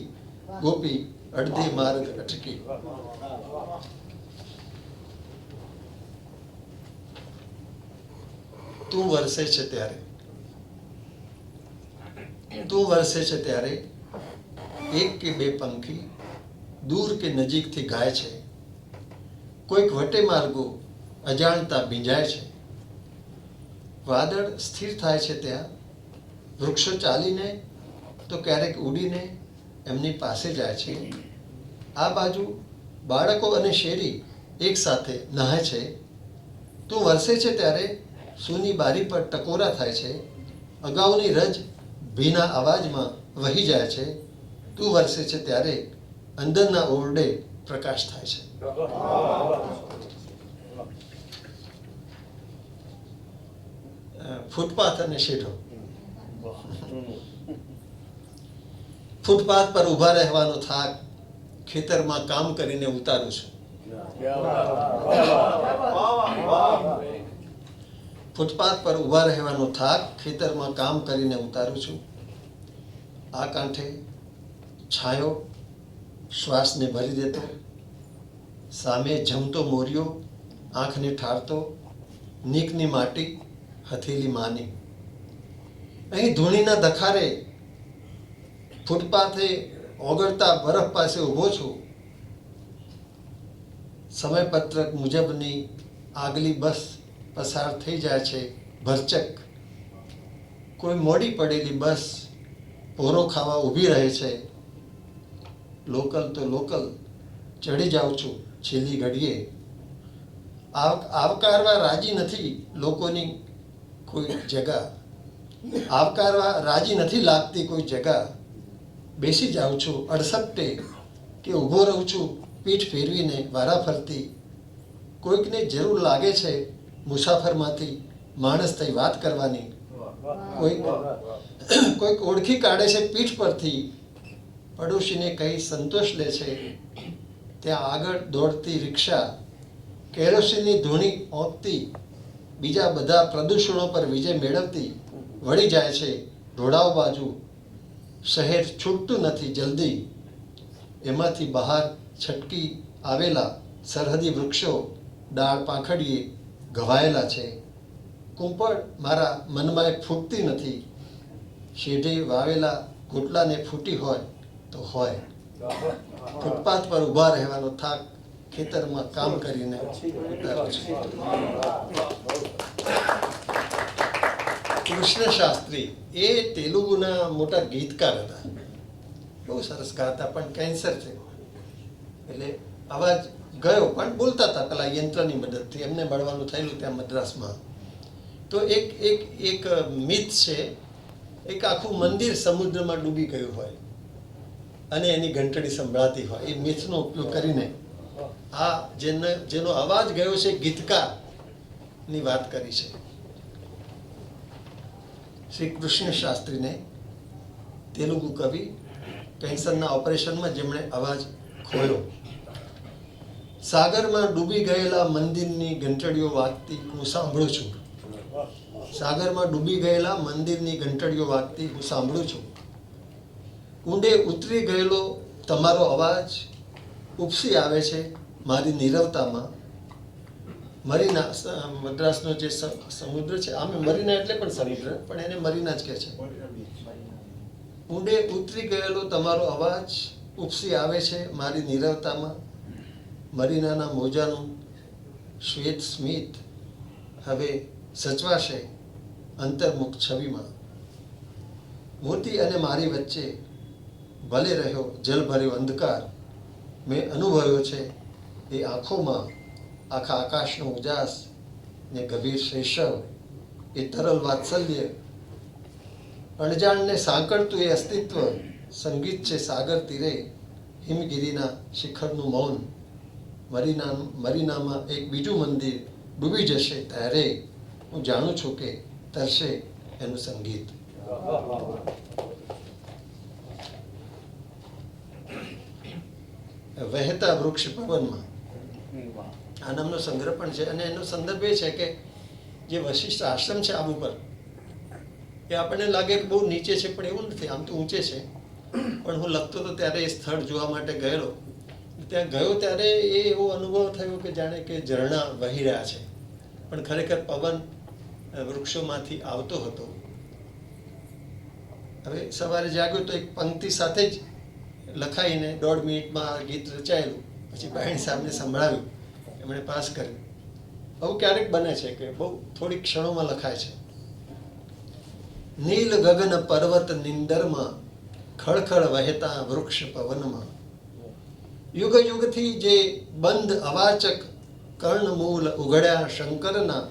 ગોપી અડધી માર્ગ અટકી. તું વરસે છે ત્યારે, તું વરસે છે ત્યારે એક કે બે પંખી દૂર કે નજીકથી ગાય છે. કોઈક વટે માર્ગો અજાણતા ભીંજાય છે. વાદળ સ્થિર થાય છે ત્યાં. વૃક્ષો ચાલીને તો ક્યારેક ઉડીને એમની પાસે જાય છે. આ બાજુ બાળકો અને શેરી એક સાથે નહાય છે. તું વરસે છે ત્યારે સૂની બારી પર ટકોરા થાય છે. અગાઉની રજ ભીના અવાજમાં વહી જાય છે. તું વરસે છે ત્યારે અંદરના ઓરડે પ્રકાશ થાય છે. ફૂટપાથ અને શેઢો. ફૂટપાથ પર ઊભા રહેવાનો થાક ખેતરમાં કામ કરીને ઉતારું છું. ફૂટપાથ પર ઊભા રહેવાનો થાક ખેતરમાં કામ કરીને ઉતારું છું. આ કાંઠે છાંયો શ્વાસને ભરી દેતો. સામે જમતો મોરિયો આંખને ઠારતો. નીકની માટી હથેલી માની. અહીં ધૂળીના દખારે ફૂટપાથે ઓગળતા બરફ પાસે ઊભો છું. સમયપત્રક મુજબની આગલી બસ પસાર થઈ જાય છે ભરચક. કોઈ મોડી પડેલી બસ પોરો ખાવા ઊભી રહે છે. લોકલ તો લોકલ ચડી જાઉં છું છેલ્લી ઘડીએ. આવકારવા રાજી નથી લોકોની કોઈ જગા. આવકારવા રાજી નથી લાગતી કોઈ જગા, બેસી જાઉં છું અડસકટે કે ઊભો રહું છું પીઠ ફેરવીને વારા ફરતી. કોઈકને જરૂર લાગે છે મુસાફરમાંથી માણસ થઈ વાત કરવાની, કોઈક ઓળખી કાઢે છે પીઠ પરથી, પડોશીને કહી સંતોષ લે છે. ત્યાં આગળ દોડતી રિક્ષા કેરોસીનની ધૂણી ઓંપતી, બીજા બધા પ્રદૂષણો પર વિજય મેળવતી વળી જાય છે ઢોળાવ બાજુ. શહેર છૂટતું નથી જલ્દી, એમાંથી બહાર છટકી આવેલા સરહદી વૃક્ષો ડાળ પાંખડીએ ઘવાયેલા છે. કુંપળ મારા મનમાં ફૂટતી નથી, શેઢે વાવેલા ગોટલાને ફૂટી હોય તો હોય. ફૂટપાથ પર ઊભા રહેવાનો થાક ખેતરમાં કામ કરીને ઉતારું છું. કૃષ્ણ શાસ્ત્રી એ તેલુગુના મોટા ગીતકાર હતા, બહુ સરસ ગાતા, પણ કેન્સર છે એટલે અવાજ ગયો, પણ બોલતા હતા પેલા યંત્રની મદદથી. એમને મળવાનું થયેલું ત્યાં મદ્રાસમાં. તો એક મિથ છે, એક આખું મંદિર સમુદ્રમાં ડૂબી ગયું હોય અને એની ઘંટડી સંભળાતી હોય. એ મિથનો ઉપયોગ કરીને આ જેનો અવાજ ગયો છે ગીતકારની વાત કરી છે. શ્રી કૃષ્ણ શાસ્ત્રીને તેલુગુ કવિ કેન્સરના ઓપરેશનમાં જેમણે અવાજ ખોયો. સાગરમાં ડૂબી ગયેલા મંદિરની ઘંટડીઓ વાગતી હું સાંભળું છું. સાગરમાં ડૂબી ગયેલા મંદિરની ઘંટડીઓ વાગતી હું સાંભળું છું. ઊંડે ઉતરી ગયેલો તમારો અવાજ ઉપસી આવે છે મારી નીરવતામાં. મરીના, મદ્રાસનો જે સમુદ્ર છે, આમે મરીના એટલે પણ સમુદ્ર, પણ એને મરીના જ કહે છે. ઊંડે ઉતરી ગયેલો તમારો અવાજ ઉપસી આવે છે મારી નીરવતામાં. મરીનાના મોજાનું શ્વેત સ્મિત હવે સચવાશે અંતર્મુખ છબીમાં. મોતી અને મારી વચ્ચે ભલે રહ્યો જલભર્યો અંધકાર, મેં અનુભવ્યો છે એ આંખોમાં આખા આકાશનો ઉજાસ ને ગભીર શૈશવ, એ તરલ વાત્સલ્ય, અણજાણને સાંકળતું એ અસ્તિત્વ. સંગીત છે સાગર તીરે હિમગીરીના શિખરનું મૌન. મરીનામાં એક બીજું મંદિર ડૂબી જશે ત્યારે હું જાણું છું કે તરશે એનું સંગીત. વહેતા વૃક્ષ પવનમાં આ નામનો સંગ્રહ પણ છે, અને એનો સંદર્ભ એ છે કે જે વશિષ્ઠ આશ્રમ છે આબુ પર, એ આપણને લાગે કે બહુ નીચે છે, પણ એવું નથી, આમ તો ઊંચે છે. પણ હું લખતો હતો ત્યારે એ સ્થળ જોવા માટે ગયેલો. ત્યાં ગયો ત્યારે એ એવો અનુભવ થયો કે જાણે કે ઝરણા વહી રહ્યા છે, પણ ખરેખર પવન વૃક્ષોમાંથી આવતો હતો. હવે સવારે જાગ્યો તો એક પંક્તિ સાથે જ લખાઈને 1.5 મિનિટમાં આ ગીત રચાયેલું. પછી બહેન સાહેબને સંભળાવ્યું, એમણે પાસ કર્યું. આવું ક્યારેક બને છે કે બહુ થોડીક ક્ષણોમાં લખાય છે. નીલ ગગન પર્વત નિંદરમાં, ખળખળ વહેતા વૃક્ષ પવનમાં. યુગ યુગથી જે બંધ અવાચક કર્ણમૂલ ઉઘડ્યા શંકરના,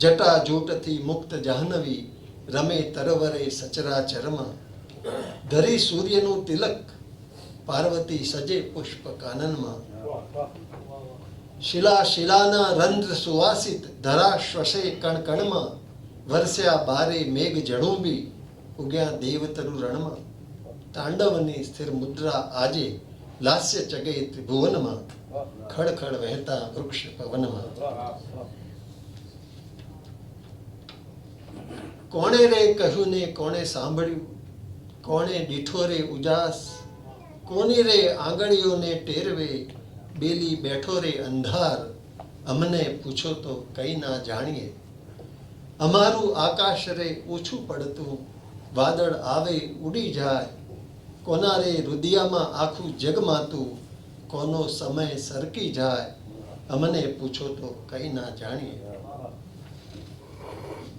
જટા જૂટથી મુક્ત જાહ્નવી રમે તરવરે સચરાચરમાં. ધરી સૂર્યનું તિલક, પાર્વતી સજે પુષ્પ કાનનમાં. શિલાના રંધ્ર સુવાસિત ધરા શ્વસે કણકણમાં. વરસ્યા બારે મેઘ જડુંબી, ઉગ્યા દેવતરુ રણમાં. તાંડવની સ્થિર મુદ્રા આજે લાસ્ય ચગે ત્રિભુવનમાં. ખડખડ વહેતા વૃક્ષ પવનમાં. કોણે રે કહ્યું ને કોણે સાંભળ્યું, કોણે દીઠો રે ઉજાસ. કોની રે આંગળીઓને ટેરવે, બેલી બેઠો રે અંધાર. અમને પૂછો તો કઈ ના જાણીએ. અમારું આકાશ રે ઓછું પડતું, વાદળ આવે ઉડી જાય. કોના રે રુદિયામાં આખું જગમાતું, કોનો સમય સરકી જાય. અમને પૂછો તો કઈ ના જાણીએ.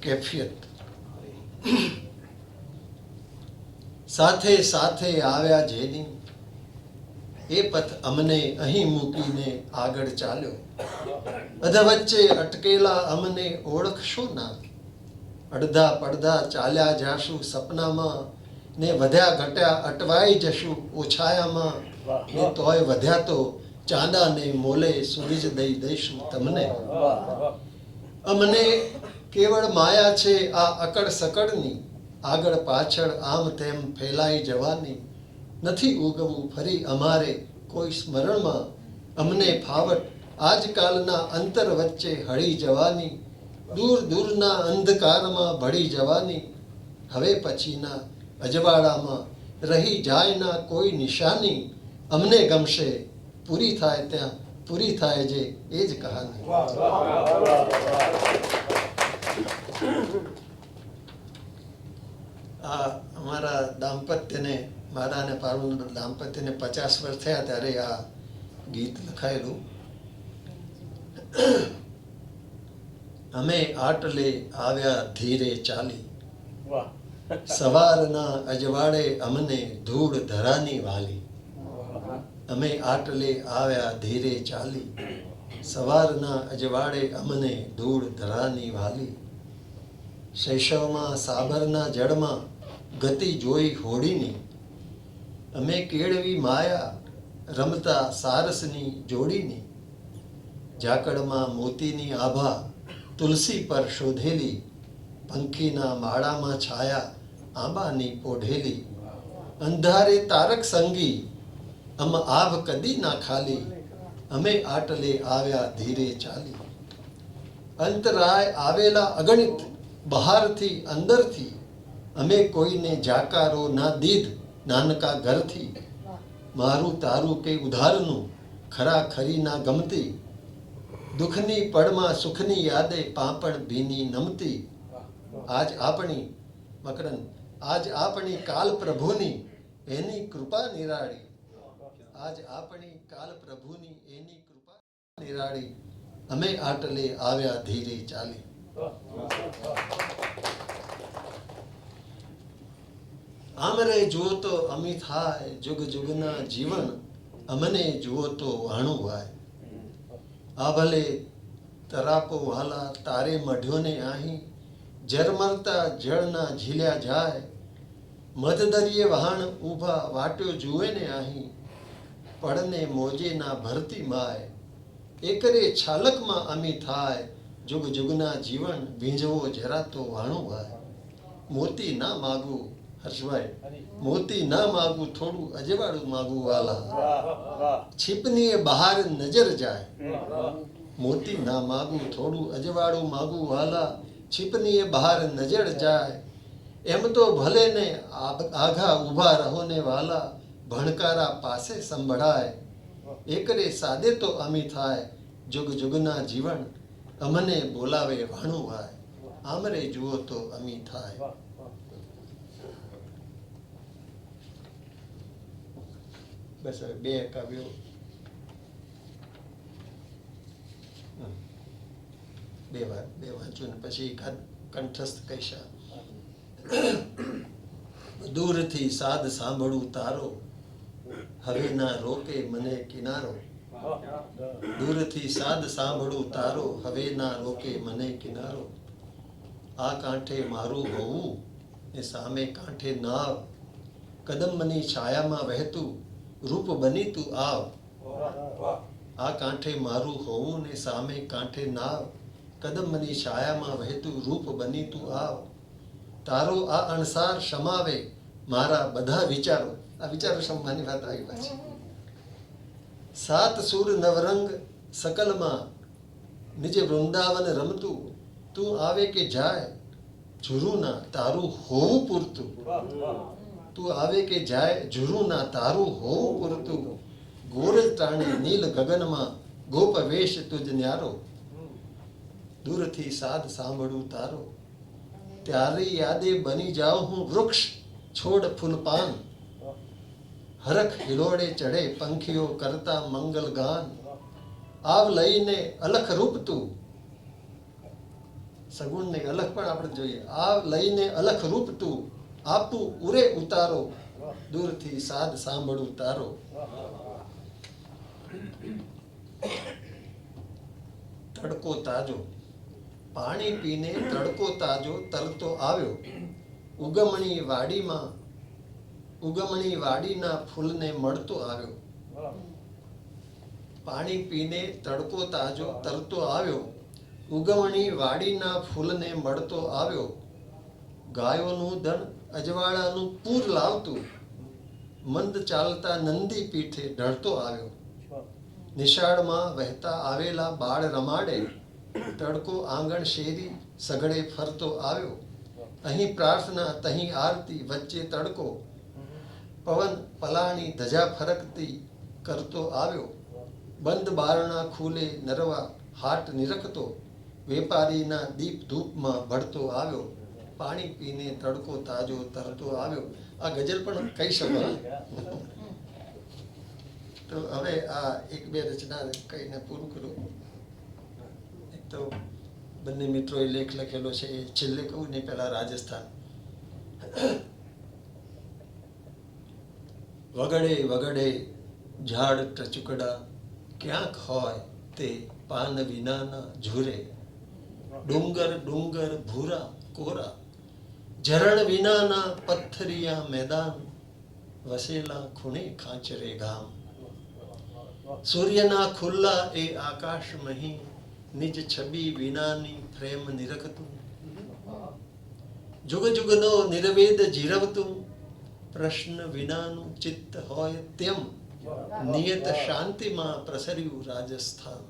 કેફિયત. સાથે સાથે આવ્યા જેની, એ પથ અમને અહીં મૂકીને આગળ ચાલ્યો. અધવચ્ચે અટકેલા અમને ઓળખશો ના, અડધા પડધા ચાલ્યા જાશું સપનામાં, ને વધ્યા ઘટ્યા અટવાઈ જશું ઓછાયામાં, ને તોય વધ્યા તો ચાંદાને મોલે સુધી જ દઈ દઈશું તમને. અમને કેવળ માયા છે આ અકડ સકડની, આગળ પાછળ આમ તેમ ફેલાઈ જવાની. નથી ઉગવું ફરી અમારે કોઈ સ્મરણમાં, અમને ફાવટ આજકાલના અંતર વચ્ચે હળી જવાની. દૂર દૂરના અંધકારમાં ભળી જવાની. હવે પછીના અજવાળામાં રહી જાય ના કોઈ નિશાની. અમને ગમશે પૂરી થાય ત્યાં પૂરી થાય જે એ જ કહાની. આ અમારા દાંપત્યને, મારા અને પારુલના દાંપત્યને 50 વર્ષ થયા ત્યારે આ ગીત લખાયેલું. અમે આટલે આવ્યા ધીરે ચાલી, સવારના અજવાળે અમને ધૂળ ધરાની વાલી. અમે આટલે આવ્યા ધીરે ચાલી, સવારના અજવાળે અમને ધૂળ ધરાની વાલી. શૈશવમાં સાબરના જળમાં ગતિ જોઈ હોડીની, અમે કેળવી માયા રમતા સારસની જોડીની. ઝાકળમાં મોતીની આભા તુલસી પર શોધેલી, પંખીના માળામાં છાયા આંબાની પોઢેલી. અંધારે તારક સંગી અમ આભ કદી ના ખાલી, અમે આટલે આવ્યા ધીરે ચાલી. અંતરાય આવેલા અગણિત બહારથી અંદરથી, અમે કોઈને જાકારો ના દીધ નાનકા ઘરથી. મારું તારું કે ઉધારનું ખરા ખરી ના ગમતી, દુઃખની પળમાં સુખની યાદે પાંપણ ભીની નમતી. આજ આપણી મકરંદ, આજ આપણી કાલ પ્રભુની એની કૃપા નિરાળી. આજ આપણી કાલ પ્રભુની એની કૃપા નિરાળી. અમે આટલે આવ્યા ધીરે ચાલી. આમરે જુઓ તો અમી થાય જુગ જુગના જીવન, અમને જુઓ તો વાણું વાય. આ ભલે તરાપો વાલા તારે મઢ્યોને આહી, ઝરમરતા જળના ઝીલ્યા જાય. મધદરિયે વહાણ ઊભા વાટ્યો જુએ ને આહી, પડને મોજે ના ભરતી માય. એકરે છાલકમાં અમી થાય જુગ જુગના જીવન, વીંઝવો જરા તો વાણું વાય. મોતી ના માગું હર્ષભાઈ, મોતી ના માગું થોડું અજવાળું માગું વાલા. છીપનીએ બહાર નજર જાય, મોતી ના માગું થોડું અજવાળું માગું વાલા. છીપનીએ બહાર નજર જાય, એમ તો ભલે ને આઘા ઊભા રહો ને વાલા. ભણકારા પાસે સંભળાય, એકરે સાદે તો અમી થાય જુગ જુગના જીવન, અમને બોલાવે વાણું વાય. આમરે જુઓ તો અમી થાય. બસ હવે 2 કાવ્યો બે વાંચું ને પછી કંઠસ્થ કહીશા. દૂરથી સાદ સાંભળું તારો, હવે ના રોકે મને કિનારો. દૂરથી સાદ સાંભળું તારો, હવે ના રોકે મને કિનારો. આ કાંઠે મારું હોવું ને સામે કાંઠે નાવ, કદમની છાયામાં વહેતું રૂપ બની તું આવ. આ કાંઠે મારું હોવું ને સામે કાંઠે નાવ, કદમની છાયામાં વહેતું રૂપ બની તું આવ. તારો આ અણસાર સમાવે મારા બધા વિચારો. આ વિચારો સમવાની વાત આવી પાછી. 7 સૂર નવરંગ સકલમાં નિજ વૃંદાવન રમતું, તું આવે કે જાય ઝુરું ના તારું હોવું પૂરતું. તું આવે કે જાય ઝુરું ના તારું હોવું પૂરતું. ગોર ટાણે નીલ ગગનમાં ગોપ વેશ તુજ ન્યારો. દૂરથી સાદ સાંભળું તારો, ત્યારે યાદે બની જાઉં હું વૃક્ષ છોડ ફૂલ પાન. હરખ હિલોડે ચઢે પંખીઓ કરતા મંગલ ગાન. આવ લઈને અલખ રૂપ તું, સગુણ ને અલખ પણ આપણે જોઈએ. આવ લઈને અલખ રૂપ તું, આપું ઉરે ઉતારો. દૂરથી સાદ સાંભળું તારો. તડકો તાજો, પાણી પીને તડકો તાજો તરતો આવ્યો, ઉગમણી વાડીના ફૂલને મળતો આવ્યો. પાણી પીને તડકો તાજો તરતો આવ્યો, ઉગમણી વાડીના ફૂલને મળતો આવ્યો. ગાયોનું ધન અજવાળાનું પૂર લાવતું, મંદ ચાલતા નંદી પીઠે ઢળતો આવ્યો. નિશાળમાં વહેતા આવેલા બાળ રમાડે, તડકો આંગણ શેરી સઘળે ફરતો આવ્યો. અહીં પ્રાર્થના તહીં આરતી, વચ્ચે તડકો, પવન પલાણી ધજા ફરકતી કરતો આવ્યો. બંધ બારણા ખુલે નરવા હાટ નિરખતો, વેપારીના દીપ ધૂપમાં ભળતો આવ્યો. પાણી પીને તડકો તાજો તરતો આવ્યો. આ ગઝલ પણ કહી શકાય. તો હવે આ એક બે રચના કહીને પૂરું કરું. એક તો બંને મિત્રોએ લેખ લખેલો છે, એ છેલ્લે કહું ને પહેલા રાજસ્થાન. વગડે વગડે ઝાડ ટચુકડા, ક્યાંક હોય તે પાન વિનાના ઝૂરે. ડુંગર ડુંગર ભૂરા કોરા, ઝરણ વિનાના પથ્થરિયા મેદાન, વસેલા ખૂણે ખાંચરે ગામ. સૂર્યના ખુલ્લા એ આકાશમહી, નિજ છબી વિનાની પ્રેમ નિરખતું. જુગ જુગનો નિર્વેદ જીરવતું, પ્રશ્ન વિનાનું ચિત્ત હોય તેમ, નિયત શાંતિમાં પ્રસર્યું રાજસ્થાન.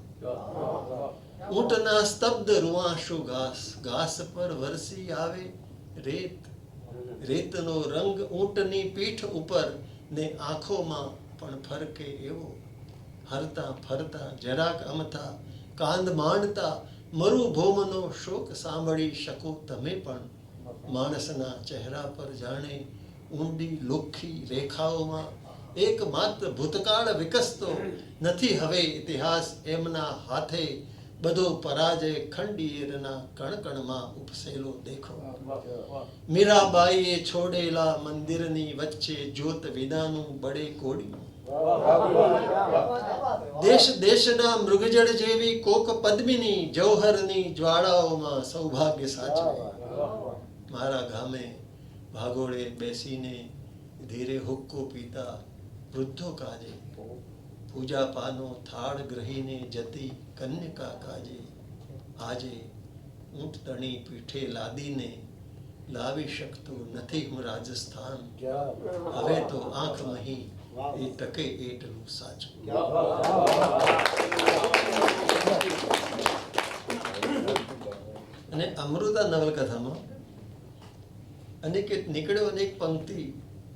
ઊંટના સ્તબ્ધ રૂઆંશુ ઘાસ, ઘાસ પર વરસી આવે રેત. રેતનો રંગ ઊંટની પીઠ ઉપર ને આંખોમાં પણ ફરકે એવો. હરતા ફરતા જરાક અમથા કાંદ માંડતા, મરુભૂમનો શોક સાંભળી શકો તમે પણ. માણસના ચહેરા પર જાણે ઊંડી લોખી રેખાઓમાં એકમાત્ર ભૂતકાળ વિકસતો નથી હવે ઇતિહાસ એમના હાથે. બધો પરાજય ખંડીરના કણકણમાં ઉપસેલો દેખો. મીરાબાઈએ છોડેલા મંદિરની વચ્ચે જ્યોત વિનાનું બળે કોડી. દેશ દેશના મૃગજળ જેવી કોક પદ્મિની, જૌહરની જ્વાળાઓમાં સૌભાગ્ય સાચવે. મારા ગામે ભાગોળે બેસીને ધીરે હુક્કો પીતા વૃદ્ધો કાજે, પૂજા પાનો થાળ ગ્રહીને જતી કન્યકા કાજે. આજે ઊંટ તણી પીઠે લાદીને લાવી શકતો નથી હું રાજસ્થાન. હવે તો આંખ મહી એ ટકે એટલું સાચું. અને અમૃતા નવલકથામાં અનેક નીકળ્યો અનેક પંક્તિ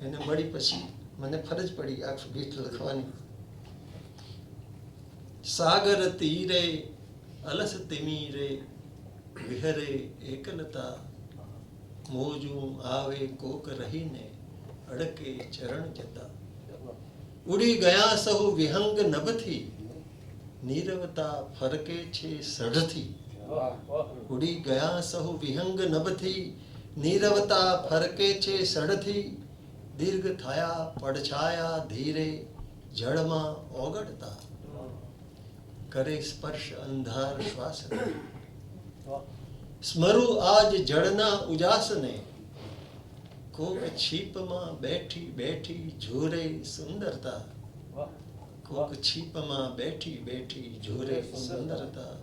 એને મળી પછી મને ફરજ પડી આ ગીત લખવાની. સાગર તીરે અલસ તિમીરે, વિહરે એકલતા, મોજું આવે કોક રહીને અડકે ચરણ જતા. ઉડી ગયા સહુ વિહંગ નભથી, નીરવતા ફરકે છે સઢથી. ઉડી ગયા સહુ વિહંગ નભથી, નીરવતા ફરકે છે સડથી. દીર્ઘ થયા પડછાયા ધીરે, જળમાં ઓગળતા, કરે સ્પર્શ અંધાર શ્વાસને. સ્મરુ આજ જળના ઉજાસને, કોક છીપમાં બેઠી બેઠી ઝૂરે સુંદરતા. કોક છીપમાં બેઠી બેઠી ઝૂરે સુંદરતા.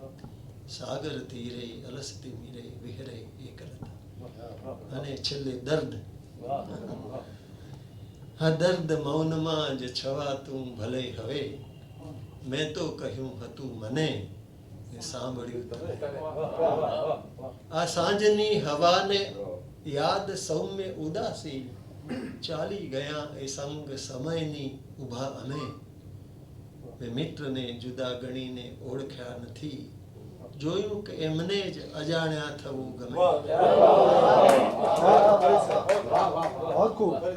સાગર તીરે અલસતી મીરે, વિહરે એકલતા. અને છેલ્લે દર્દ. હા દર્દ મૌનમાં જ છવાતું ભલે હવે, મેં તો કહ્યું હતું મને ને સાંભળ્યું તમે. આ સાંજની હવાને યાદ સૌમ્ય ઉદાસી, ચાલી ગયા એ સંગ સમયની ઊભા અમે. મેં મિત્રને જુદા ગણીને ઓળખ્યા નથી, જોયું કે એમને જ અજાણ્યા થવું ગમે.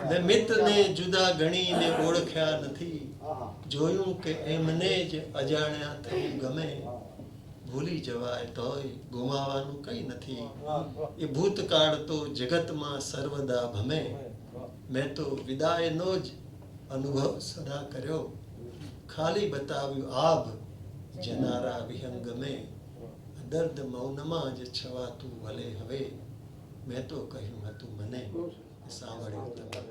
મેં મિત્રને જુદા ગણીને ઓળખ્યા નથી, જોયું કે એમને જ અજાણ્યા થવું ગમે. ભૂલી જવાય તોય ગુમાવાનું કઈ નથી, એ ભૂતકાળ તો જગતમાં સર્વદા ભમે. મેં તો વિદાયનો જ અનુભવ સદા કર્યો, ખાલી બતાવ્યું આભ જનારા વિહંગમે. દર્દ મૌનમાં જ છવાતું ભલે હવે મેં તો કહ્યું હતું મને સાંભળ્યું તમે.